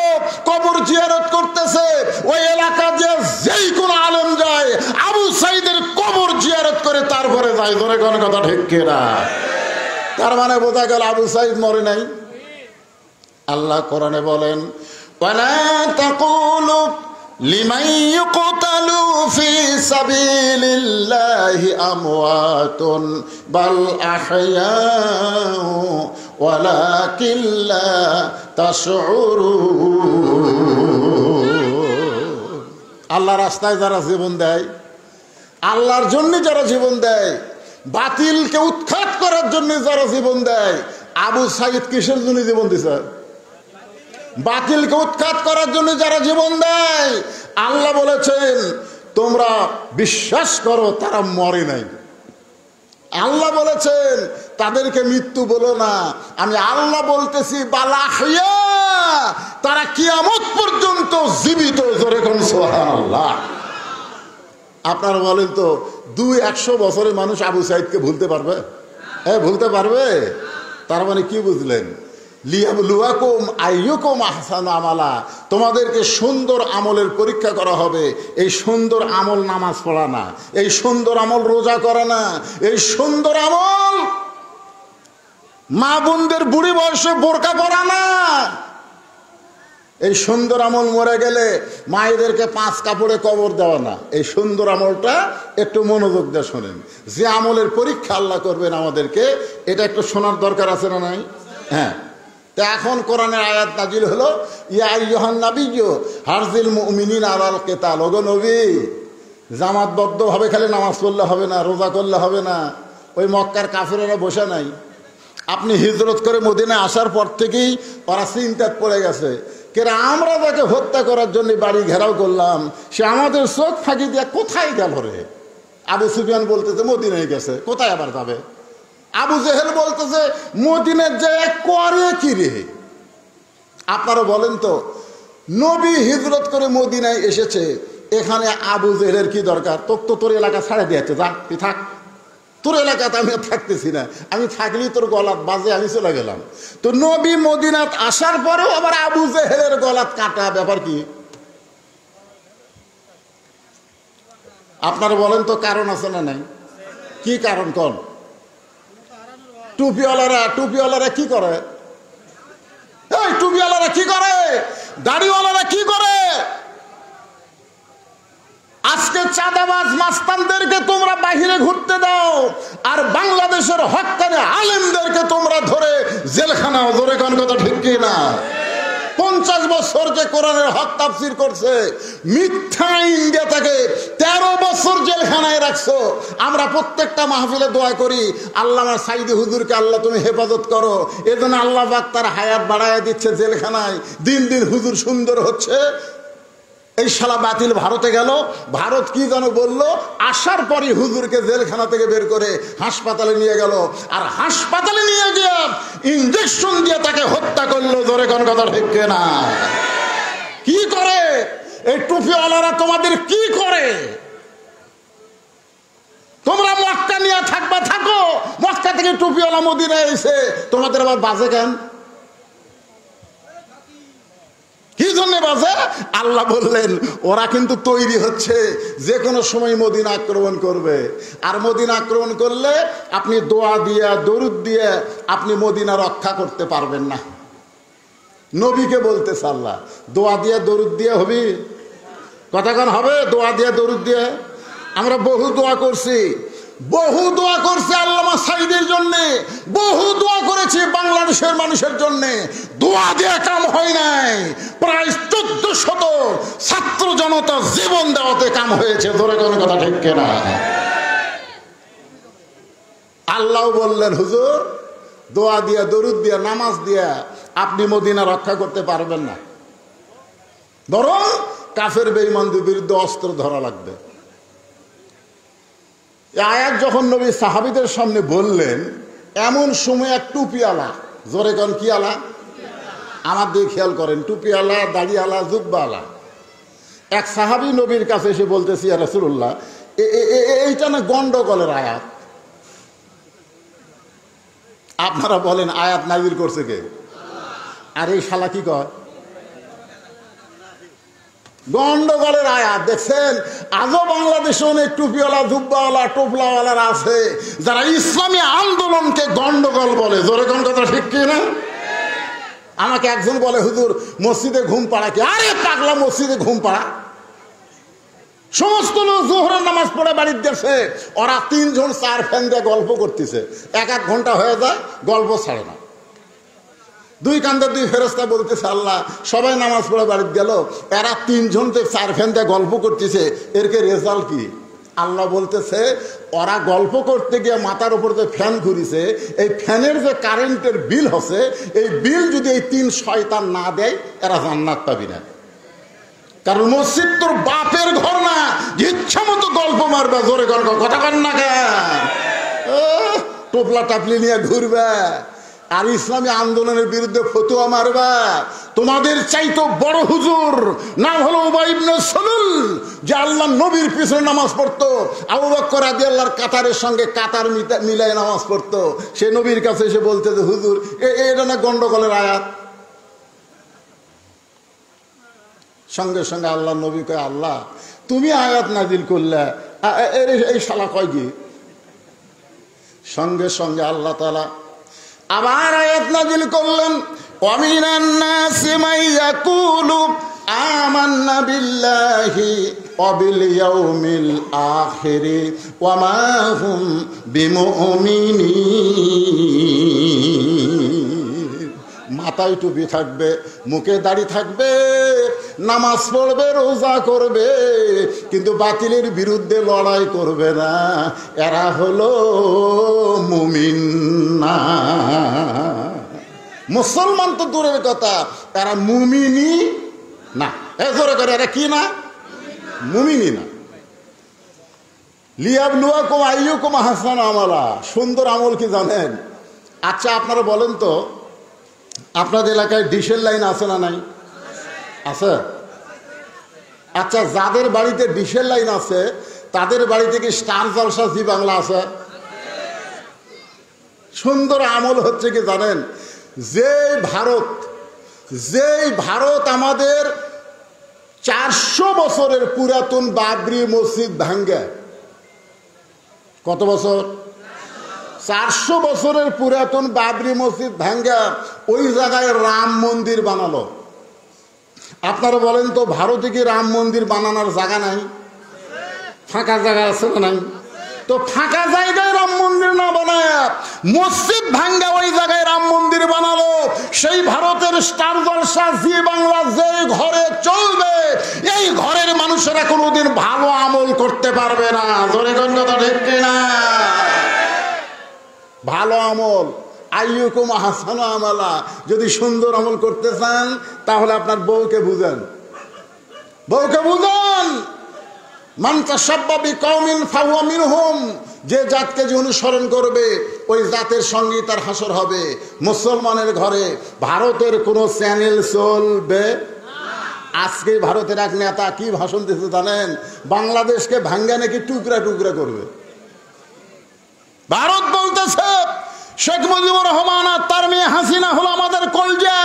কবর জিয়ারত করতেছে। ওই এলাকা যে যেই কোন আলেম যায়, আবু সাইদের কবর জিয়ারত করে তারপরে যায়। ধরে কোন কথা ঠিক কিনা? তার মানে বোঝা গেল আবু সাইদ মরে নাই। আল্লাহ কোরআনে বলেন, ওয়ালা তাকুলু লিমান ইউকতালু ফি সাবিলিল্লাহি আমওয়াতুন বাল আহইয়াউ ওয়ালাকিন লা তাশউরুন। আল্লাহর রাস্তায় যারা জীবন দেয়, আল্লাহর জন্য যারা জীবন দেয়, বাতিলকে উৎখাত করার জন্য যারা জীবন দেয়, আবু সাইদ কিসের জন্য জীবন দিছে? বাতিলকে উৎখাত করার জন্য যারা জীবন দেয়, আল্লাহ বলেছেন তোমরা বিশ্বাস করো তারা মরে নাই। আল্লাহ বলেছেন তাদেরকে মৃত্যু বলো না, আমি আল্লাহ বলতেছি বালাহিয়া, তারা কিয়ামত পর্যন্ত জীবিত। জোরে কোন সুবহানাল্লাহ। আপনারা বলেন তো, 200 বছরের মানুষ আবু সাইদকে ভুলতে পারবে? হ্যাঁ, ভুলতে পারবে। তার মানে কি বুঝলেন? লিয়াবলুয়াকুম আইয়ুকুম আহসানু আমালা, তোমাদেরকে সুন্দর আমলের পরীক্ষা করা হবে। এই সুন্দর আমল নামাজ পড়া না, এই সুন্দর আমল রোজা করা না, এই সুন্দর আমল মা বোনদের বুড়ি বয়সে বোরকা পরা না। এই সুন্দর আমল মরে গেলে মায়েদেরকে 5 কাপড়ে কবর দেওয়া না। এই সুন্দর আমলটা একটু মনোযোগ দিয়ে শোনেন। যে আমলের পরীক্ষা আল্লাহ করবেন আমাদেরকে, এটা একটু শোনার দরকার আছে না নাই? হ্যাঁ, তো এখন কোরআনের আয়াত নাজিল হলো, ইয়া আইয়ুহান নাবিয়্যু হারজিল মুমিনিনা আলাল কিতাল। ওগো নবী, জামাতবদ্ধভাবে খালি নামাজ পড়লে হবে না, রোজা করলে হবে না। ওই মক্কার কাফেরেরা বসে নাই। আপনি হিজরত করে মদিনায় আসার পর থেকেই ওরা চিন্তায় পড়ে গেছে, কেন আমরা তাকে হত্যা করার জন্য বাড়ি ঘেরাও করলাম, সে আমাদের চোখ ফাঁকি দিয়ে কোথায় গেল রে? আবু সুফিয়ান বলতেছে মদিনায় গেছে, কোথায় আবার যাবে? আবু জেহেল বলতেছে মদিনায় যে করে কি রে? আপনারা বলেন তো, নবী হিজরত করে মদিনায় এসেছে, এখানে আবু জেহেলের কি দরকার? তোর এলাকা ছাড়ে দিয়েছে, যা তুই থাক, তোর এলাকাতে আমি থাকতেছি না, আমি থাকলেই তোর গলাত বাজে, আমি চলে গেলাম। তো নবী মদিনাত আসার পরেও আবার আবু জেহেলের গলাত কাটা, ব্যাপার কি? আপনারা বলেন তো, কারণ আছে না নাই? কি কারণ? কোন টুপিওয়ালারা কি করে? এই টুপিওয়ালারা কি করে? দাড়িওয়ালারা কি করে? আজকে চাঁদাবাজ মাস্তানদেরকে তোমরা বাহিরে ঘুরতে দাও, আর বাংলাদেশের হক্কানি আলেমদেরকে তোমরা ধরে জেলখানাও। ধরে কোন কথা ঠিক কি না? 50 বছর যে কোরআনের হক তাফসীর করছে, মিথ্যা ইঙ্গে তাকে 13 বছর জেলখানায় রাখছো। আমরা প্রত্যেকটা মাহফিলে দোয়া করি, আল্লামা সাইদি হুজুরকে আল্লাহ তুমি হেফাজত করো। এজন্য আল্লাহ পাক তার হায়াত বাড়ায় দিচ্ছে জেলখানায়। দিন দিন হুজুর সুন্দর হচ্ছে। এই শালা বাতিল ভারতে গেল, ভারত কি যেন বললো, আসার পরই হুজুরকে জেলখানা থেকে বের করে হাসপাতালে নিয়ে গেল, আর হাসপাতালে নিয়ে গিয়ে ইঞ্জেকশন দিয়ে তাকে হত্যা করলো। ধরে কোন কথা ঠিক না? কি করে এই টুপিওয়ালারা? তোমাদের কি করে? তোমরা মক্কা নিয়ে থাকবা, থাকো। মক্কা থেকে টুপিওয়ালা মদিনায় এসে তোমাদের আবার বাজে কেন? কি জন্য বাজে? আল্লাহ বললেন ওরা কিন্তু তৈরি হচ্ছে, যে কোনো সময় মদিনা আক্রমণ করবে। আর মদিনা আক্রমণ করলে আপনি দোয়া দিয়ে, দরুদ দিয়ে আপনি মদিনা রক্ষা করতে পারবেন না। নবীকে বলতেছে আল্লাহ, দোয়া দিয়ে দরুদ দিয়ে হবি? কতক্ষণ হবে? দোয়া দিয়ে দরুদ দিয়ে। আমরা বহু দোয়া করছি, বহু দোয়া করছি আল্লামা সাইদের জন্যে, বহু দোয়া করেছি বাংলাদেশের মানুষের জন্যে। দোয়া দিয়ে কাম হয় নাই। প্রায় 1400 ছাত্র জনতা জীবন দেওয়াতে কাম হয়েছে। ধরে কোন কথা ঠিক কিনা? আল্লাহ বললেন হুজুর, দোয়া দিয়া, দরুদ দিয়া, নামাজ দিয়া আপনি মদিনা রক্ষা করতে পারবেন না, বরং কাফের বেঈমানদের বিরুদ্ধে অস্ত্র ধরা লাগবে। আয়াত যখন নবী সাহাবীদের সামনে বললেন, এমন সময় এক টুপিওয়ালা, জোরে কোন কি আলা? আমার দিকে খেয়াল করেন, টুপিওয়ালা, দাড়িওয়ালা, জুব্বাওয়ালা এক সাহাবী নবীর কাছে এসে বলতেছি, ইয়া রাসূলুল্লাহ, এইটা না গন্ডগোলের আয়াত। আপনারা বলেন আয়াত নাযিল করছে কে? আর এই শালা কি কয়? গন্ডগোলের আয়াত। দেখছেন, আজও বাংলাদেশে অনেক টুপিওয়ালা, জুব্বাওয়ালা, টোপলাওয়ালারা আছে যারা ইসলামী আন্দোলনকে গন্ডগোল বলে। জোরে কোন কথা ঠিক কি না? আমাকে একজন বলে, হুজুর মসজিদে ঘুম পাড়া কি? আরে পাগলা, মসজিদে ঘুম পাড়া? সমস্ত লোক জোহরের নামাজ পড়ে বাড়ির গেছে, ওরা 3 জন 4 ফ্যান দিয়ে গল্প করতেছে, 1-1 ঘন্টা হয়ে যায়, গল্প ছাড়ে না। 2 কান্দে 2 ফেরেশতা বলতেছে, আল্লাহ সবাই নামাজ পড়ে বাড়িতে গেল, এরা 3 জন 4 ফ্যান দিয়ে গল্প করতেছে, এরকে রেজাল্ট কি? আল্লাহ বলতেছে, ওরা গল্প করতে গিয়ে মাথার উপর যে ফ্যান ঘুরিছে, এই ফ্যানের যে কারেন্টের বিল হচ্ছে, এই বিল যদি এই 3 শয়তান না দেয়, এরা জান্নাত পাবি না। কারণ মসজিদ তোর বাপের ঘর না, ইচ্ছা মতো গল্প মারবে। জোরে গল্প কথা কন না কেন? টোপলা টাপলি নিয়ে ঘুরবে, আর ইসলামী আন্দোলনের বিরুদ্ধে ফতোয়া মারবা? তোমাদের চাইতো বড় হুজুর নাম হলো উবাই ইবনে সালুল, যে আল্লাহ নবীর পিছনে নামাজ পড়তো, আবু বকর রাদিয়াল্লাহর কাতারের সঙ্গে কাতার মিলায় নামাজ পড়তো। সে নবীর কাছে এসে বলতে যে হুজুর এটা না গন্ডগোলের আয়াত। সঙ্গে সঙ্গে আল্লাহ নবী কয়, আল্লাহ তুমি আয়াত নাজিল করলে, এই শালা কয় কি? সঙ্গে সঙ্গে আল্লাহ তাআলা আবার আয়াত নাজিল করলেন, ওয়ামিনান নাসি মান ইয়াকুলু আমান্না বিল্লাহি ওয়া বিল ইয়াউমিল আখিরি ওয়া মা হুম বিমুমিনিন। মাথায় টুপি থাকবে, মুখে দাড়ি থাকবে, নামাজ পড়বে, রোজা করবে, কিন্তু বাতিলের বিরুদ্ধে লড়াই করবে না। এরা হলো মুমিন না। মুসলমান তো দূরের কথা, এরা মুমিনি না। জোরে করে এরা কি না? মুমিনি না। লিয়াবলুয়াকুম আইয়ুকুম আহসানু আমালা। সুন্দর আমল কি জানেন? আচ্ছা আপনারা বলেন তো, আপনাদের এলাকায় ডিশের লাইন আছে না নাই? আছে? আচ্ছা যাদের বাড়িতে ডিশের লাইন আছে তাদের বাড়িতে কি স্টার জলসা জি বাংলা আছে? সুন্দর আমল হচ্ছে কি জানেন? যেই ভারত আমাদের 400 বছরের পুরাতন বাবরি মসজিদ ভাঙ্গে, কত বছর? 400 বছরের পুরাতন বাবরি মসজিদ ভাঙ্গা ওই জায়গায় রাম মন্দির বানালো। আপনারা বলেন তো, ভারতে কি রাম মন্দির বানানোর জায়গা নাই? ফাঁকা জায়গা আছে না নাই? তো ফাঁকা জায়গায় রাম মন্দির না বানায় মসজিদ ভাঙ্গা ওই জায়গায় রাম মন্দির বানালো। সেই ভারতের স্টার জলসা জি বাংলা যে ঘরে চলবে, এই ঘরের মানুষেরা কোনোদিন ভালো আমল করতে পারবে না। জোরে গণ্য তো ঠিক কিনা? ভালো আমল, আইয়ুকুম আহসানু আমালা। যদি সুন্দর আমল করতে চান তাহলে আপনার বউকে বুঝান, বউকে বুঝান। মান তাশাব্বা বিকওমিন ফাহুয়া মিনহুম। যে জাতকে যে অনুসরণ করবে ওই জাতের সঙ্গেই তার হাসর হবে। মুসলমানের ঘরে ভারতের কোনো চ্যানেল চলবে। আজকে ভারতের এক নেতা কি ভাষণ দিতে জানেন? বাংলাদেশকে ভাঙ্গা নাকি টুকরা টুকরা করবে। ভারত বলতেছে শেখ মুজিবুর রহমান আর তার মেয়ে হাসিনা হলো আমাদের কলজা,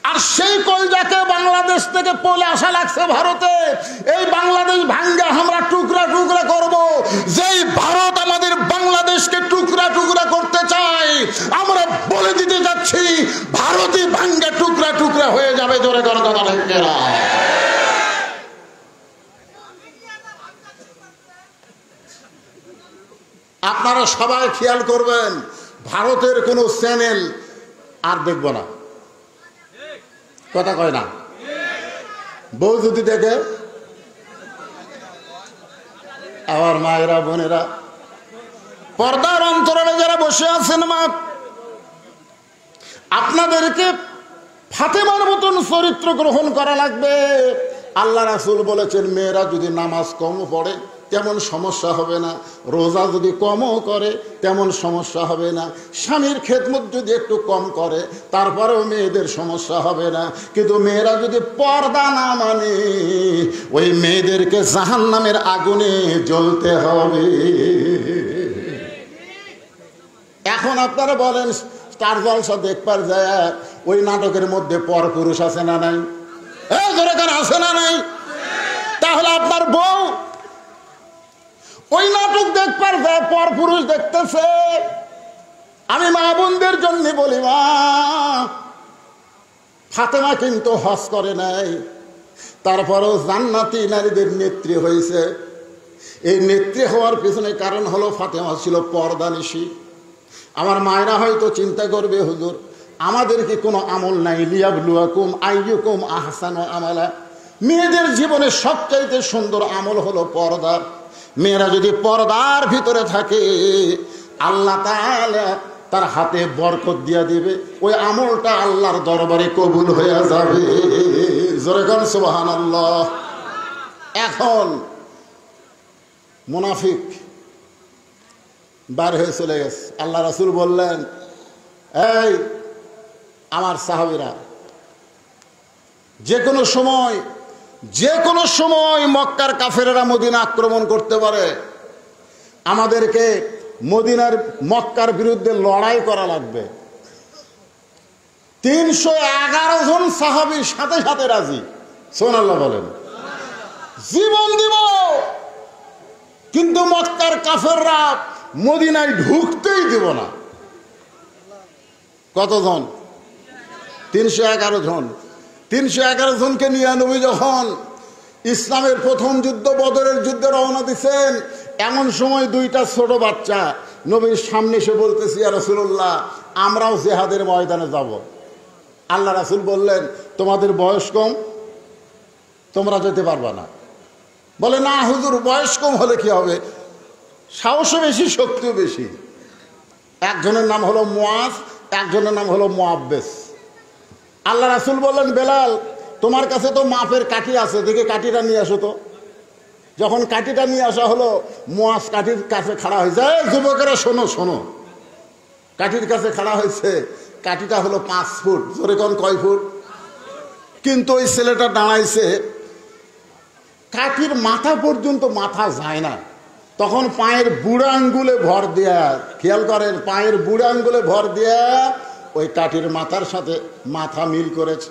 আর সেই কলজাকে বাংলাদেশ থেকে পলে আসা লাগছে ভারতে। এই বাংলাদেশ ভাঙ্গা আমরা টুকরা টুকরা করব। যেই ভারত আমাদের বাংলাদেশকে টুকরা টুকরা করতে চায়, আমরা বলে দিতে যাচ্ছি ভারতই ভাঙ্গা টুকরা টুকরা হয়ে যাবে। জোরে করে কথা লাগবে না। আপনারা সবাই খেয়াল করবেন, ভারতের কোনো চ্যানেল আর দেখব না। কথা কয় না? বউ যদি দেখে, আমার মায়েরা বোনেরা পর্দার অন্তরালে যারা বসে আছেন, মা আপনাদেরকে ফাতেমার মতন চরিত্র গ্রহণ করা লাগবে। আল্লাহ রাসূল বলেছেন, মেয়েরা যদি নামাজ কম পড়ে তেমন সমস্যা হবে না, রোজা যদি কমও করে তেমন সমস্যা হবে না, স্বামীর খেদমত যদি একটু কম করে তারপরেও মেয়েদের সমস্যা হবে না। কিন্তু মেয়েরা যদি পর্দা না মানে ওই মেয়েদেরকে জাহান্নামের আগুনে জ্বলতে হবে। এখন আপনারা বলেন, স্টার জলসা দেখবার যায় ওই নাটকের মধ্যে পরপুরুষ আছে না নাই? আছে না নাই? তাহলে আপনার বউ ওই নাটক দেখবার যায়, পরপুরুষ দেখতেছে। আমি মা বোনদের জন্য বলি, মা ফাতেমা কিন্তু হজ করে নাই, তারপরেও জান্নাতি নারীদের নেত্রী হয়েছে। এই নেত্রী হওয়ার পিছনে কারণ হলো ফাতেমা ছিল পর্দানিশী। আমার মায়েরা হয়তো চিন্তা করবে, হুজুর আমাদের কি কোনো আমল নাই? লিয়াবলুয়াকুম আইয়ুকুম আহসানু আমালা। মেয়েদের জীবনে সবচাইতে সুন্দর আমল হলো পর্দা। মেয়েরা যদি পর্দার ভিতরে থাকে, আল্লাহ তাআলা তার হাতে বরকত দিয়া দিবে, ওই আমলটা আল্লাহর দরবারে কবুল হয়ে যাবে। জোরে বলেন সুবহানাল্লাহ। এখন মুনাফিক বার হয়ে চলে গেছে। আল্লাহ রাসূল বললেন, এই আমার সাহাবীরা, যে কোনো সময় মক্কার কাফেরেরা মদিনা আক্রমণ করতে পারে, আমাদেরকে মক্কার বিরুদ্ধে লড়াই করা লাগবে। 311 জন সাহাবী সাথে সাথে রাজি। সুবহানাল্লাহ বলেন। জীবন দিব, কিন্তু মক্কার কাফেররা মদিনায় ঢুকতেই দিব না। কতজন? 311 জন। 311 জনকে নিয়ে নবী যখন ইসলামের প্রথম যুদ্ধ বদরের যুদ্ধে রওনা দিচ্ছেন, এমন সময় দুইটা ছোট বাচ্চা নবীর সামনে এসে বলতেছে, ইয়া রাসূলুল্লাহ, আমরাও জিহাদের ময়দানে যাব। আল্লাহ রাসূল বললেন, তোমাদের বয়স কম, তোমরা যেতে পারবা না। বলে, না হুজুর, বয়স কম হলে কি হবে, সাহসও বেশি, শক্তিও বেশি। একজনের নাম হলো মুআজ, একজনের নাম হলো মুআব্বেস। আল্লাহ রাসূল বললেন, বেলাল, তোমার কাছে তো মাপের কাঠি আছে, দেখে কাঠিটা নিয়ে আসো তো। যখন কাঠিটা নিয়ে আসা হলো, মুআজ কাঠির কাছে খাড়া হয়ে যায়। যুবকেরা শোনো শোনো, কাঠির কাছে খাড়া হয়েছে। কাঠিটা হলো 5 ফুট। জোরে কোন কয় ফুট? কিন্তু ওই ছেলেটা দাঁড়াইছে, কাঠির মাথা পর্যন্ত মাথা যায় না। তখন পায়ের বুড়া আঙ্গুলে ভর দেয়া, খেয়াল করেন, পায়ের বুড়া আঙ্গুলে ভর দেয়া ওই কাঠির মাথার সাথে মাথা মিল করেছে।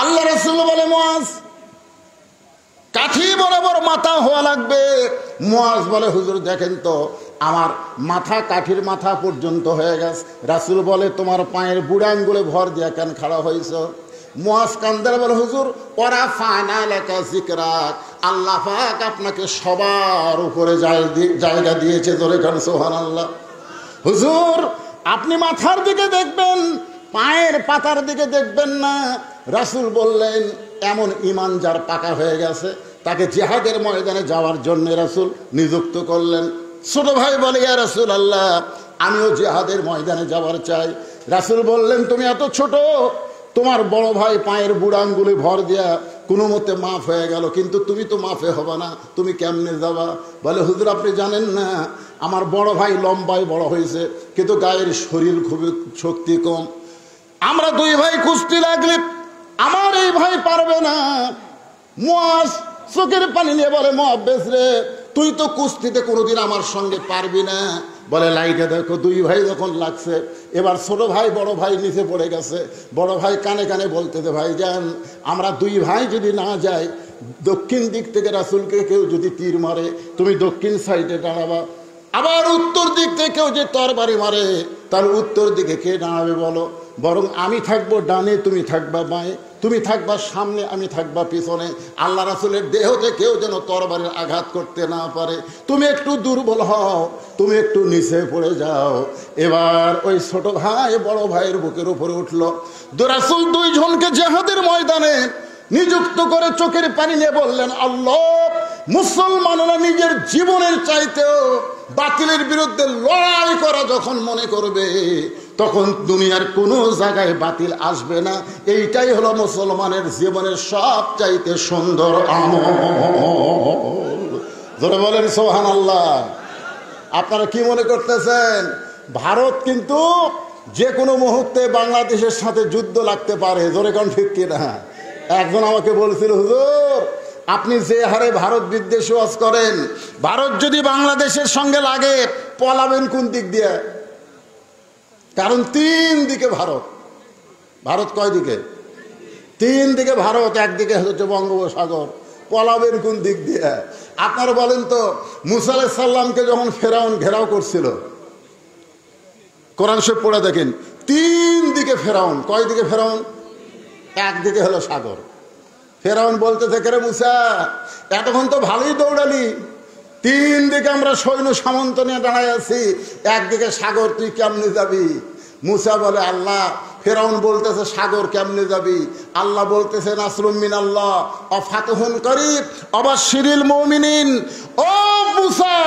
আল্লাহ রাসূল বলে, মুআজ, কাঠি বরাবর মাথা হওয়া লাগবে। মুআজ বলে, হুজুর দেখেন তো, আমার মাথা কাঠির মাথা পর্যন্ত হয়ে গেছে। রাসূল বলে, তোমার পায়ের বুড়া আঙ্গুলে ভর দিয়া কেন খাড়া হয়েছ? মুআজ কান্দার বলে, হুজুর, ওরা ফানা লেখা যিকরাক, আল্লাহ পাক আপনাকে সবার উপরে জায়গা দিয়েছে। জোরে কান সুবহানাল্লাহ। হুজুর, আপনি মাথার দিকে দেখবেন, পায়ের পাতার দিকে দেখবেন না। রাসূল বললেন, এমন ঈমান যার পাকা হয়ে গেছে, তাকে জিহাদের ময়দানে যাওয়ার জন্য রাসূল নিযুক্ত করলেন। ছোট ভাই বলে, ইয়া রাসূলুল্লাহ, আমিও জিহাদের ময়দানে যাওয়ার চাই। রাসূল বললেন, তুমি এত ছোট, তোমার বড় ভাই পায়ের বুড়া আঙ্গুলে ভর দিয়া কোনো মতে মাফ হয়ে গেল, কিন্তু তুমি তো মাফে হবে না, তুমি কেমনে যাবা? বলে, হুজুর আপনি জানেন না, আমার বড় ভাই লম্বায় বড় হয়েছে, কিন্তু গায়ের শরীর খুবই শক্তি কম। আমরা দুই ভাই কুস্তি লাগলে আমার এই ভাই পারবে না। মুআজ চোখের পানি নিয়ে বলে, মুআব্বেস রে, তুই তো কুস্তিতে কোনোদিন আমার সঙ্গে পারবি না। বলে, লাইটে দেখো, দুই ভাই যখন লাগছে, এবার ছোট ভাই বড় ভাই নিচে পড়ে গেছে। বড় ভাই কানে কানে বলতেছে, ভাই যান, আমরা দুই ভাই যদি না যাই, দক্ষিণ দিক থেকে রাসূলকে কেউ যদি তীর মারে, তুমি দক্ষিণ সাইডে দাঁড়াবা। আবার উত্তর দিক থেকে কেউ যে তরবারি মারে, তার উত্তর দিকে কে দাঁড়াবে বলো? বরং আমি থাকবো ডানে, তুমি থাকবা বাঁয়ে, তুমি থাকবা সামনে, আমি থাকবা পিছনে। আল্লাহ রাসূলের দেহতে কেউ যেন তরবারির আঘাত করতে না পারে। তুমি একটু দুর্বল হও, তুমি একটু নিচে পড়ে যাও। এবার ওই ছোট ভাই বড় ভাইয়ের বুকের উপরে উঠলো। রাসূল দুইজনকে জিহাদের ময়দানে নিযুক্ত করে চোখের পানি নিয়ে বললেন, আল্লাহ, মুসলমানরা নিজের জীবনের চাইতেও বাতিলের বিরুদ্ধে লড়াই করা যখন মনে করবে, তখন দুনিয়ার কোনো জায়গায় বাতিল আসবে না। এইটাই হলো মুসলমানের জীবনের সবচাইতে সুন্দর আমল। জোরে বলেন সুবহানাল্লাহ। আপনারা কি মনে করতেছেন? ভারত কিন্তু যে কোনো মুহূর্তে বাংলাদেশের সাথে যুদ্ধ লাগতে পারে। জোরে কোন ঠিক কিনা? একজন আমাকে বলছিল, হুজুর আপনি যে হারে ভারত বিদ্বেষ ওয়াজ করেন, ভারত যদি বাংলাদেশের সঙ্গে লাগে, পলাবেন কোন দিক দিয়ে? কারণ 3 দিকে ভারত। ভারত কয় দিকে? 3 দিকে ভারত, একদিকে হচ্ছে বঙ্গোপসাগর। পলাবেন কোন দিক দিয়ে? আপনারা বলেন তো, মুসা আলাইহিস সালামকে যখন ফেরাউন ঘেরাও করছিল, কোরআন শরীফ পড়ে দেখেন, 3 দিকে ফেরাউন। কয় দিকে ফেরাউন? একদিকে হলো সাগর। ফেরাউন বলতে থেকে, রে মুসা, এতক্ষণ তো ভালোই দৌড়ালি, 3 দিকে আমরা সৈন্য সামন্ত নিয়ে দাঁড়ায় আছি, একদিকে সাগর, তুই কেমনে যাবি? মুসা বলে, আল্লাহ, ফেরাউন বলতেছে সাগর কেমনে যাবি? আল্লাহ বলতেছে, নাসরুম মিনাল্লাহ ওয়া ফাতহুন করিব ওয়াবাশশিরিল মুমিনিন। ও মুসা,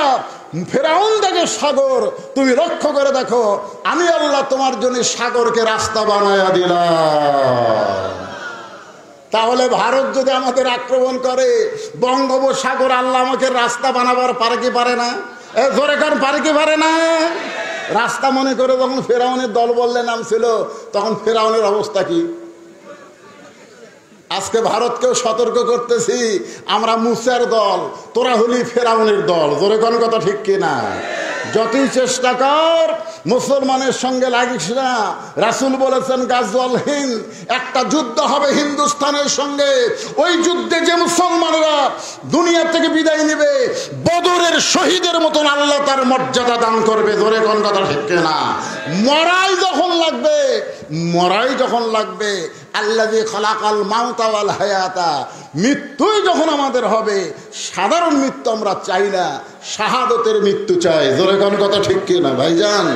ফেরাউন দেখে সাগর, তুমি লক্ষ্য করে দেখো, আমি আল্লাহ তোমার জন্য সাগরকে রাস্তা বানায়া দিলাম। তাহলে ভারত যদি আমাদের আক্রমণ করে, বঙ্গোপসাগর আল্লাহ আমাকে রাস্তা বানাবার পারে কি পারে না? এ জোরে কারণ পারে কি পারে না? রাস্তা মনে করে যখন ফেরাউনের দল বললে নামছিল, তখন ফেরাউনের অবস্থা কি? আজকে ভারতকেও সতর্ক করতেছি, আমরা মুসার দল, তোরা হলি ফেরাউনের দল। জোরে কোন কথা ঠিক কিনা? যতই চেষ্টা কর মুসলমানের সঙ্গে লাগিস না। রাসূল বলেছেন গাজওয়াল হিন্দ, একটা যুদ্ধ হবে হিন্দুস্তানের সঙ্গে, ওই যুদ্ধে যে মুসলমানেরা দুনিয়া থেকে বিদায় নেবে, বদরের শহীদের মতন আল্লাহ তার মর্যাদা দান করবে। ধরে কোন কথা ঠিক কিনা? মরাই যখন লাগবে আল্লাযী খালাকাল মাউতা ওয়াল হায়াতা, মৃত্যুই যখন আমাদের হবে, সাধারণ মৃত্যু আমরা চাই না, শাহাদতের মৃত্যু চাই। জোরে কোন কথা ঠিক কিনা ভাইজান?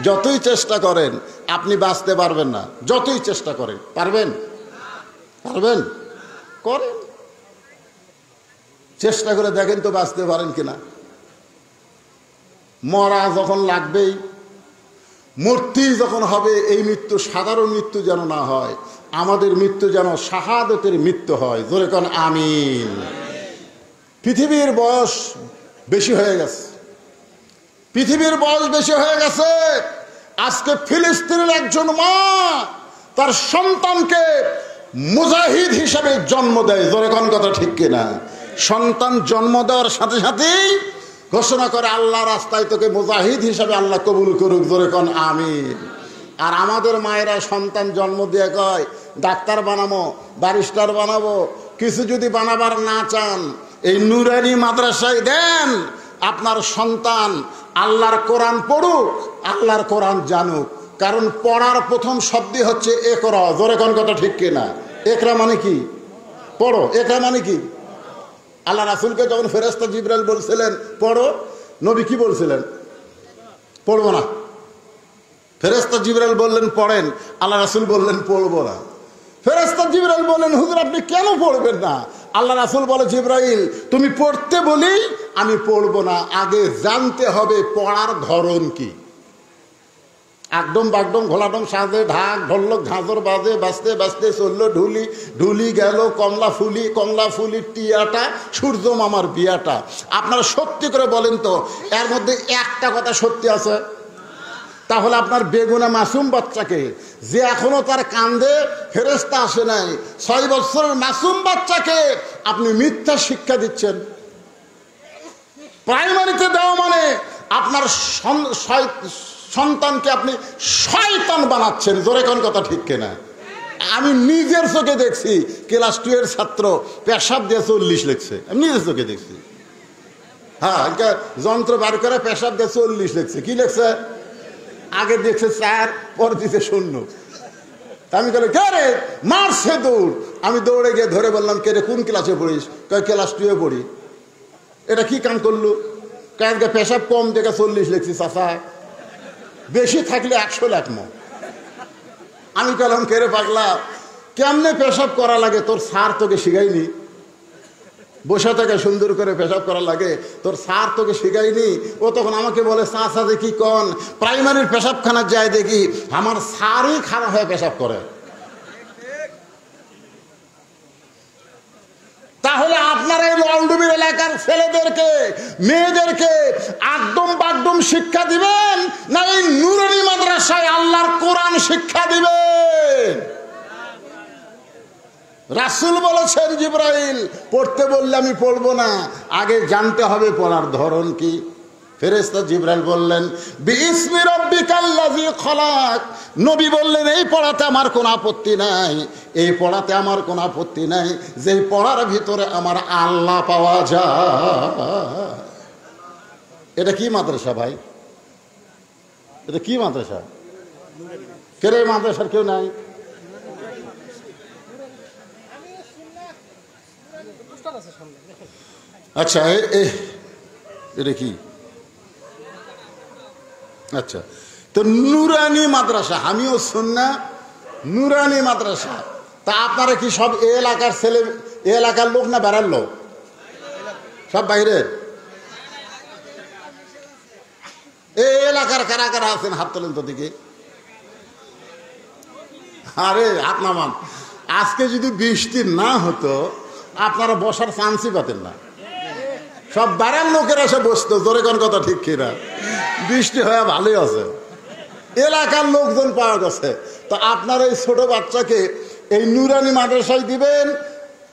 যতই চেষ্টা করেন আপনি বাঁচতে পারবেন না, যতই চেষ্টা করেন। পারবেন? করেন, চেষ্টা করে দেখেন তো বাঁচতে পারেন কিনা। মরা যখন লাগবেই, মূর্তি যখন হবে, এই মৃত্যু সাধারণ মৃত্যু যেন না হয়, আমাদের মৃত্যু যেন শাহাদতের মৃত্যু হয়। জোরে কোন আমিন। পৃথিবীর বয়স বেশি হয়ে গেছে, আজকে ফিলিস্তিনের একজন মা তার সন্তানকে মুজাহিদ হিসেবে জন্ম দেয়। জোরে কোন কথা ঠিক কিনা? সন্তান জন্ম দেওয়ার সাথে সাথেই ঘোষণা করে আল্লাহ রাস্তায় তোকে মুজাহিদ হিসাবে আল্লাহ কবুল করুক। জোরে কোন আমিন। আর আমাদের মায়েরা সন্তান জন্ম দিয়ে কয় ডাক্তার বানাবো, ব্যারিস্টার বানাবো। কিছু যদি বানাবার না চান, এই নুরানি মাদ্রাসায় দেন, আপনার সন্তান আল্লাহর কোরআন পড়ুক, আল্লাহর কোরআন জানুক। কারণ পড়ার প্রথম শব্দই হচ্ছে একরা। জোরে কোন কথা ঠিক কিনা? একরা মানে কি? পড়ো। একরা মানে কি? আল্লাহ রাসূলকে যখন ফেরেশতা জিবরাইল বলছিলেন পড়ো, নবী কি বলছিলেন? পড়বো না। ফেরেশতা জিবরাইল বললেন পড়েন, আল্লাহ রাসূল বললেন পড়বো না। ফেরেশতা জিবরাইল বললেন হুজুর আপনি কেন পড়বেন না? আল্লাহ রাসূল বলে জিবরাইল তুমি পড়তে বলি আমি পড়বো না, আগে জানতে হবে পড়ার ধরন কি। একদম বাগডম ঘোলাডম সাজে ঢাক ঢোলক ঝাঁঝর বাজে, বাজতে বাজতে চললো ঢুলি, ঢুলি গেল কমলা ফুলি টিয়াটা, সূর্য মামার বিয়াটা। আপনারা সত্যি করে বলেন তো, এর মধ্যে একটা কথা সত্যি আছে? তাহলে আপনার বেগুনা মাসুম বাচ্চাকে, যে এখনো তার কান্দে ফেরেশতা আসে নাই, 6 বছরের মাসুম বাচ্চাকে আপনি মিথ্যা শিক্ষা দিচ্ছেন। প্রাইমারিতে দেওয়া মানে আপনার সন্তানকে আপনি শয়তান বানাচ্ছেন। জোরে কোন কথা ঠিক কিনা? আমি নিজের চোখে দেখছি, ক্লাস 2 এর ছাত্র পেশাব দিয়ে 40 লিখছে। আমি নিজের চোখে দেখছি। হ্যাঁ, যন্ত্র বার করে পেশাব দিয়ে 40 লিখছে। কি লিখছে? আগে দেখছে 4, পরে দিতে 0। আমি বলে কে রে, মারছে দৌড়। আমি দৌড়ে গিয়ে ধরে বললাম কে রে, কোন ক্লাসে পড়িস? কয় ক্লাস 2 পড়ি। এটা কি কাম করলো? কারণ পেশাব কম দেখে 40 লিখছি। চাষা বেশি থাকলে 100 লেখমো। আমি বললাম কে রে পাগলা, কেমনে পেশাব করা লাগে তোর স্যার তোকে শিখাইনি? বসে থেকে সুন্দর করে পেশাব করা লাগে, তোর স্যার তোকে শিখাইনি? ও তখন আমাকে বলে চাষা দেখি কন প্রাইমারির পেশাবখানা যায় দেখি আমার স্যারই খারাপ হয়ে পেশাব করে। তাহলে আপনারা এই লন্ডুবির এলাকার ছেলেদেরকে মেয়েদেরকে একদম বাগদম শিক্ষা দিবেন, না এই নুরানি মাদ্রাসায় আল্লাহর কোরআন শিক্ষা দিবেন? রাসূল বলেছেন জিবরাইল পড়তে বললে আমি পড়বো না, আগে জানতে হবে পড়ার ধরন কি। ফেরেশতা জিবরাইল বললেন বিইসমি রাব্বিকাল্লাযী খলাক। নবী বললেন এই পড়াতে আমার কোনো আপত্তি নাই, এই পড়াতে আমার কোনো আপত্তি নাই, যে পড়ার ভিতরে আমার আল্লাহ পাওয়া যায়। এটা কি মাদ্রাসা ভাই? এটা কি মাদ্রাসা? কে রে মাদ্রাসার কেউ নাই? আচ্ছা এটা কি? আচ্ছা, তো নুরানি মাদ্রাসা, আমিও সুন্না নুরানি মাদ্রাসা। তা আপনারা কি সব এ এলাকার ছেলে, এ এলাকার লোক না বেড়ার লোক? সব বাইরে? এই এলাকার কারা কারা আছেন হাত তোলেন তো দিকে। আরে হাত নামান। আজকে যদি বৃষ্টি না হতো আপনারা বসার চান্সই পাতেন না। সব বাড়ার লোকের এসে বসতো, জোরে কোন কথা ঠিক কিনা? বৃষ্টি হয়ে ভালোই আছে, এলাকার লোকজন পাওয়া গেছে। তো আপনার এই ছোট বাচ্চাকে এই নুরানি মাদ্রাসায় দিবেন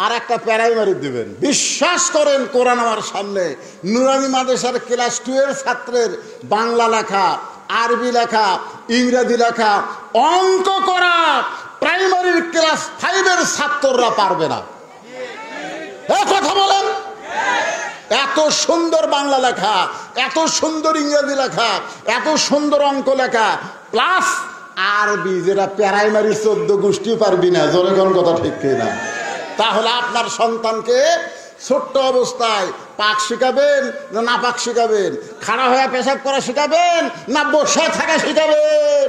আর একটা প্রাইমারি দিবেন। বিশ্বাস করেন, কোরআন আমার সামনে, নুরানি মাদ্রাসার ক্লাস 2 এর ছাত্রের বাংলা লেখা, আরবি লেখা, ইংরেজি লেখা, অঙ্ক করা প্রাইমারির ক্লাস 5 এর ছাত্ররা পারবে না। কথা বলেন, এত সুন্দর বাংলা লেখা, এত সুন্দর ইংরেজি লেখা, এত সুন্দর অঙ্ক লেখা, প্লাস আরবি, যেটা প্রাইমারি 14 গোষ্ঠী পারবি না। জোরে কোন কথা ঠিক কিনা? তাহলে আপনার সন্তানকে ছোট্ট অবস্থায় পাক শিখাবেন না নাপাক শিখাবেন? খাড়া হয়ে পেশাব করা শিখাবেন না বসে থাকা শিখাবেন?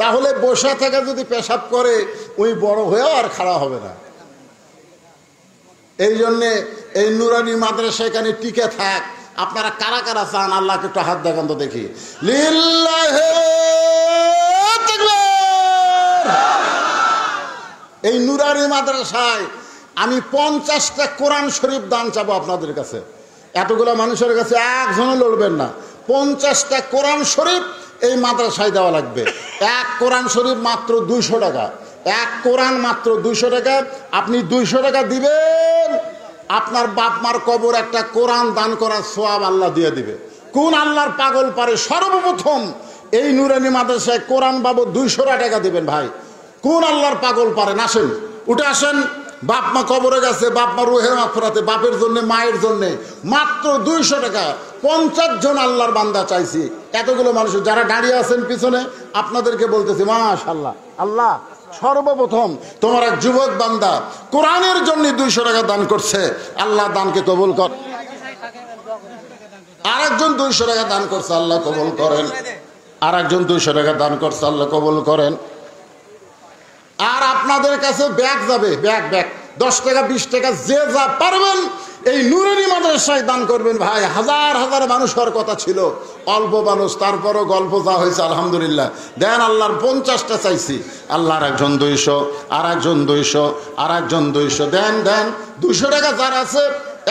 তাহলে বসে থাকা যদি পেশাব করে, ওই বড় হয়েও আর খাড়া হবে না। এই জন্যে এই নুরানি মাদ্রাসা এখানে টিকে থাক। আপনারা কারা কারা চান আল্লাহকে একটু হাত দেখান তো দেখি। লিল্লাহি তাকবীর। এই নুরানি মাদ্রাসায় আমি 50টা কোরআন শরীফ দান চাবো আপনাদের কাছে। এতগুলো মানুষের কাছে একজনও লড়বেন না। 50টা কোরআন শরীফ এই মাদ্রাসায় দেওয়া লাগবে। এক কোরআন শরীফ মাত্র 200 টাকা, এক কোরআন মাত্র 200 টাকা। আপনি 200 টাকা দিবেন, আপনার বাপ মার কবর একটা কোরআন দান করার সওয়াব আল্লাহ দিয়ে দিবে। কোন আল্লাহর পাগল পারে সর্বপ্রথম এই নুরানি মাদ্রাসায় কোরআন বাবদ 200 টাকা দিবেন? ভাই, কোন আল্লাহর পাগল পারেন? আসেন, উঠে আসেন। বাপ মা কবরে গেছে, বাপ মা রুহে মাগফিরাতে, বাপের জন্য মায়ের জন্য মাত্র 200 টাকা। 50 জন আল্লাহর বান্দা চাইছি। এতগুলো মানুষ যারা দাঁড়িয়ে আছেন পিছনে, আপনাদেরকে বলতেছি মাশাআল্লাহ। আল্লাহ সর্বপ্রথম তোমার এক যুবক বান্দা কোরআনের জন্য 200 টাকা দান করছে, আল্লাহ দানকে কবুল কর। আরেকজন 200 টাকা দান করছে, আল্লাহ কবুল করেন। আরেকজন 200 টাকা দান করছে, আল্লাহ কবুল করেন। আর আপনাদের কাছে ব্যাগ যাবে, ব্যাগ 10 টাকা 20 টাকা যে যা পারবেন এই নুরানি মাদ্রাসায় দান করবেন। ভাই, হাজার হাজার মানুষ হওয়ার কথা ছিল, অল্প মানুষ, তারপরও গল্প যা হয়েছে আলহামদুলিল্লাহ। দেন, আল্লাহর 50টা চাইছি, আল্লাহর একজন 200, আর একজন 200, আর একজন 200 দেন। 200 টাকা যার আছে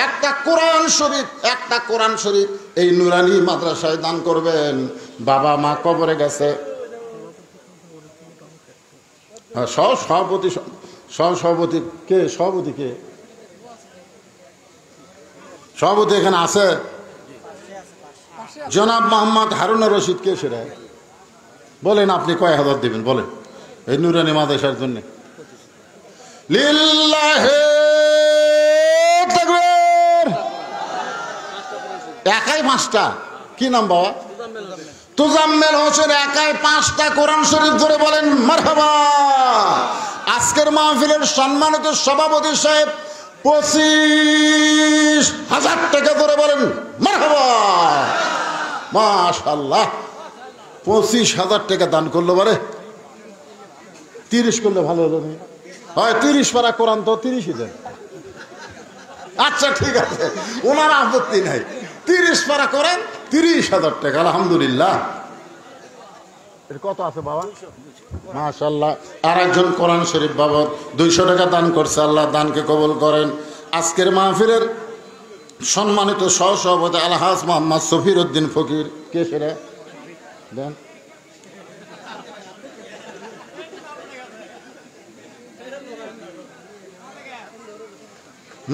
একটা কোরআন শরীফ, একটা কোরআন শরীফ এই নুরানি মাদ্রাসায় দান করবেন। বাবা মা কবরে গেছে, সভাপতি কে? সভাপতি এখানে আছে? জনাব মোহাম্মদ হারুনা রশিদ। কে সেটা? বলেন, আপনি কয় হাজার দিবেন বলেন এই নুরানি মাদ্রাসার জন্য? লিল্লাহি তাকবীর। একাই 5টা। কি নাম বাবা? তুজাম্মেল হোসেন। একাই 5টা কোরআন শরীফ ধরে বলেন মারহাবা। আজকের মাহফিলের সম্মানিত সভাপতি সাহেব 25,000 টাকা ধরে বলেন মারহাবা। মাশাআল্লাহ, 25,000 টাকা দান করলো। বারে 30 করলে ভালো হলো না? হয় 30 পারা কোরআন তো 30ই দেন। আচ্ছা ঠিক আছে, ওনার আপত্তি নাই। 30 পারা কোরআন 30,000 টাকা, আলহামদুলিল্লাহ। এর কত আছে বাবা? মাশাআল্লাহ। আর একজন কোরআন শরীফ বাবদ 200 টাকা দান করছে, আল্লাহ দানকে কবুল করেন। আজকের মাহফিলের সম্মানিত সহসভাপতি আলহাজ মোহাম্মদ সফির উদ্দিন ফকির। কে সেটা? দেন।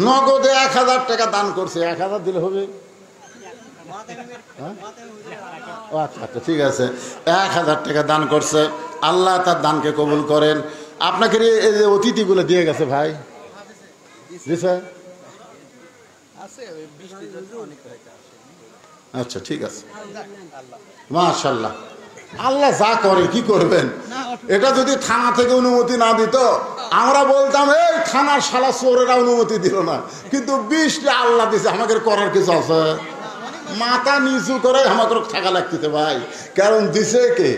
নগদে 1000 টাকা দান করছে। 1000 দিলে হবে? আচ্ছা আচ্ছা, ঠিক আছে। 1000 টাকা দান করছে, আল্লাহ তার দানকে কবুল করেন। আপনাকে এই যে অতিথিগুলো দিয়ে গেছে ভাই, দিছে? আচ্ছা ঠিক আছে, মাশাআল্লাহ। আল্লাহ যা করে কি করবেন। এটা যদি থানা থেকে অনুমতি না দিত, আমরা বলতাম এই থানার শালা চোরেরা অনুমতি দিল না। কিন্তু 20টা আল্লাহ দিছে, আমাদের করার কিছু আছে? মাথা নিচু করে আমাকে থাকা লাগতেছে ভাই, কারণ দিছে কে?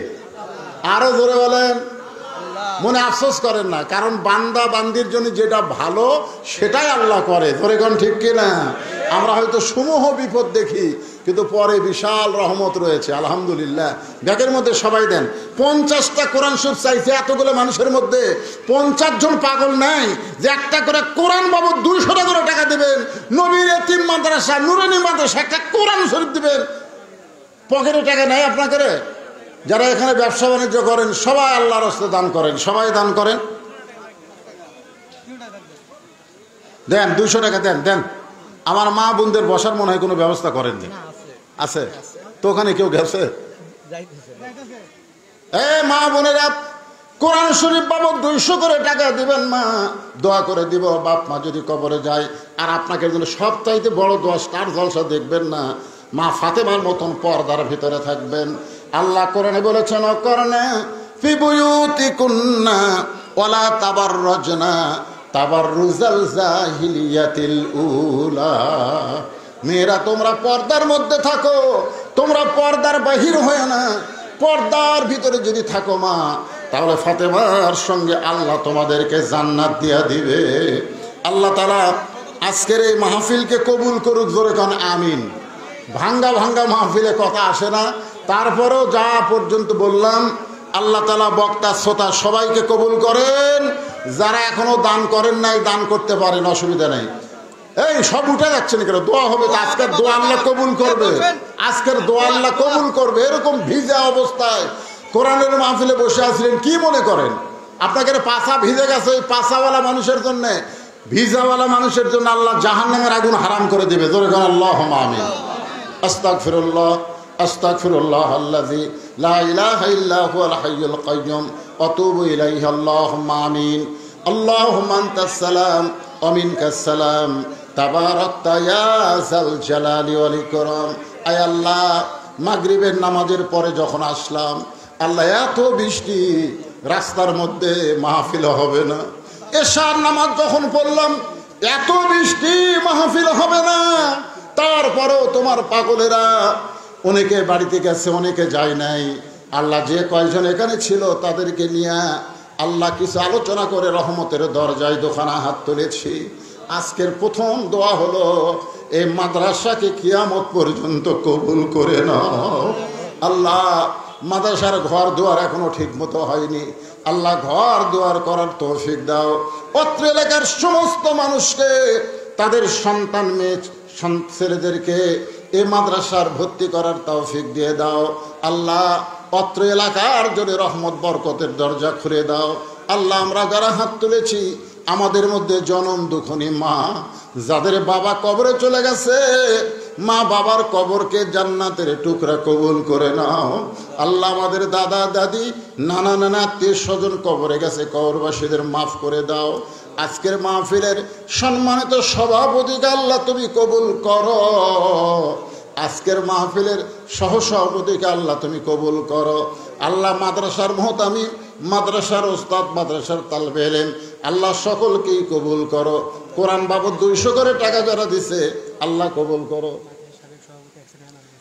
আরো জোরে বলেন। মনে আফসোস করেন না, কারণ বান্দা বান্দির জন্য যেটা ভালো সেটাই আল্লাহ করে। জোরে কোন ঠিক কিনা? আমরা হয়তো সমূহ বিপদ দেখি, কিন্তু পরে বিশাল রহমত রয়েছে আলহামদুলিল্লাহ। ব্যাগের মধ্যে সবাই দেন। 50টা কোরআন শরীফ চাইছে এতগুলো মানুষের মধ্যে 50 জন পাগল নাই যে একটা করে কোরআন বাবদ 200 টাকা করে টাকা দেবেন। নবীর এতিম মাদ্রাসা, নুরানি মাদ্রাসা একটা কোরআন শরীফ দিবেন। পকেটে টাকা নাই আপনাদের। যারা এখানে ব্যবসা বাণিজ্য করেন সবাই আল্লাহর রাস্তায় দান করেন, সবাই দান করেন, দেন 200 টাকা দেন দেন। আমার মা বোনদের বসার মনে হয় কোনো ব্যবস্থা করেননি। আছে তো ওখানে কেউ গেছে? মা বোনেরা কোরআন শরীফ বাবদ 200 করে টাকা দিবেন। মা দোয়া করে দিব বাপ মা যদি কবরে যায়। আর আপনাকে জন্য সবচাইতে বড় দোয়া স্টার জলসা দেখবেন না, মা ফাতেমার মতন পর্দার ভিতরে থাকবেন। আল্লাহ কোরআনে বলেছেন অকরনা ফি বুয়ুতিকুন্না ওয়ালা তাবাররাজনা তাবাররুজাল জাহিলিয়াতিল উলা। মেয়েরা তোমরা পর্দার মধ্যে থাকো, তোমরা পর্দার বাহির হয় না, পর্দার ভিতরে যদি থাকো মা তাহলে ফাতেমার সঙ্গে আল্লাহ তোমাদেরকে জান্নাত দিয়া দিবে। আল্লাহ তাআলা আজকের এই মাহফিলকে কবুল করুক, জোরে কান আমিন। ভাঙ্গা ভাঙ্গা মাহফিলে কথা আসে না, তারপরেও যা পর্যন্ত বললাম আল্লাহ তাআলা বক্তা শ্রোতা সবাইকে কবুল করেন। যারা এখনো দান করেন নাই দান করতে পারেন, অসুবিধা নেই। এই সব উঠে যাচ্ছে না কেন? দোয়া হবে তো, আজকের দোয়া আল্লাহ কবুল করবে, আজকের দোয়া আল্লাহ কবুল করবে। এরকম ভিজা অবস্থায় কোরআনের মাহফিলে বসে আছিলেন, কি মনে করেন আপনাকে পাছা ভিজে গেছে? ওই পাছাওয়ালা মানুষের জন্য, ভিজাওয়ালা মানুষের জন্য আল্লাহ জাহান্নামের আগুন হারাম করে দিবে। জোরে বলেন আল্লাহুম্মা আমিন। আস্তাগফিরুল্লাহ আস্তাগফিরুল্লাহ আল্লাযী লা ইলাহা ইল্লা হুয়াল হাইয়ুল কাইয়্যুম ওয়া আতুবু ইলাইহি। আল্লাহুম্মা আমিন। আল্লাহুম্মা আনতাস সালাম ওয়া মিনকাস সালাম তাবারাকতা ইয়া যাল জালালি ওয়াল ইকরাম। আয় আল্লাহ, মাগরিবের নামাজের পরে যখন আসলাম আল্লাহ এত বৃষ্টি, রাস্তার মধ্যে মাহফিল হবে না। এশার নামাজ যখন পড়লাম এত বৃষ্টি, মাহফিল হবে না। তারপরেও তোমার পাগলেরা অনেকে বাড়িতে গেছে, অনেকে যায় নাই। আল্লাহ যে কয়জন এখানে ছিল তাদেরকে নিয়ে আল্লাহ কিছু আলোচনা করে রহমতের দরজায় দোকানা হাত তুলেছি। আজকের প্রথম দোয়া হলো এই মাদ্রাসাকে কিয়ামত পর্যন্ত কবুল করে নাও। আল্লাহ, মাদ্রাসার ঘর দুয়ার এখনো ঠিক মতো হয়নি, আল্লাহ ঘর দুয়ার করার তৌফিক দাও। অত্র এলাকার সমস্ত মানুষকে তাদের সন্তান মেয়ে ছেলেদেরকে এই মাদ্রাসার ভর্তি করার তৌফিক দিয়ে দাও। আল্লাহ, অত্র এলাকার জন্য রহমত বরকতের দরজা খুলে দাও। আল্লাহ, আমরা যারা হাত তুলেছি আমাদের মধ্যে জনম দুঃখনী মা যাদের বাবা কবরে চলে গেছে, মা বাবার কবরকে জান্নাতের টুকরা কবুল করে নাও। আল্লাহ, আমাদের দাদা দাদি নানা নানা আত্মীয় স্বজন কবরে গেছে, কবরবাসীদের মাফ করে দাও। আজকের মাহফিলের সম্মানিত সভাপতিকে আল্লাহ তুমি কবুল করো। আজকের মাহফিলের সহসভাপতিকে আল্লাহ তুমি কবুল করো। আল্লাহ, মাদ্রাসার মুহতামিম, মাদ্রাসার ওস্তাদ, মাদ্রাসার তালবে ইলম আল্লাহ সকলকেই কবুল করো। কোরআন বাবদ 200 করে টাকা যারা দিছে আল্লাহ কবুল করো।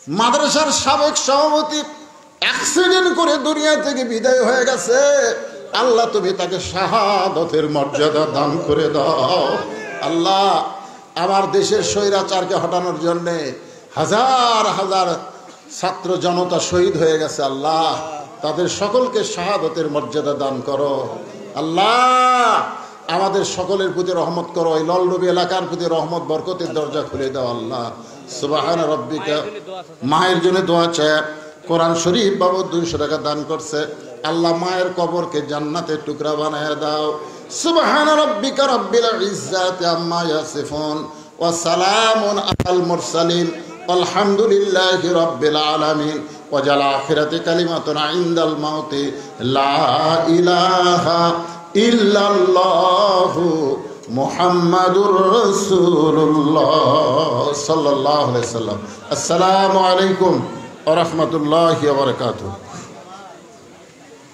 মাদ্রাসার সাবেক সভাপতি অ্যাক্সিডেন্ট করে দুনিয়া থেকে বিদায় হয়ে গেছে, আল্লাহ তুমি তাকে শাহাদাতের মর্যাদা দান করে দাও। আল্লাহ, আমার দেশের স্বৈরাচারকে হটানোর জন্যে হাজার হাজার ছাত্র জনতা শহীদ হয়ে গেছে, আল্লাহ তাদের সকলকে শাহাদাতের মর্যাদা দান করো। আল্লাহ, আমাদের সকলের প্রতি রহমত করো। এই ললডুবি এলাকার প্রতি রহমত বরকতের দরজা খুলে দাও। আল্লাহ, সুবহানা রাব্বিকা। মায়ের জন্য দোয়া চায়, কোরআন শরীফ বাবদ 200 টাকা দান করছে। আল্লাহ, মায়ের কবরকে জান্নাতের টুকরা বানায় দাও। সুবহানা রাব্বিকা রাব্বিল ইজ্জাতি আম্মা ইয়াসিফুন ওয়া সালামুন আলাল মুরসালিন আলহামদুলিল্লাহি রাব্বিল আলামিন। ওয়াজাল আখিরাতি কালিমাতুন ইনদাল মাউতি লা ইলাহা ইল্লাল্লাহু মুহাম্মাদুর রাসূলুল্লাহ সাল্লাল্লাহু আলাইহি ওয়াসাল্লাম। আসসালামু আলাইকুম ওয়া রাহমাতুল্লাহি ওয়া বারাকাতুহু।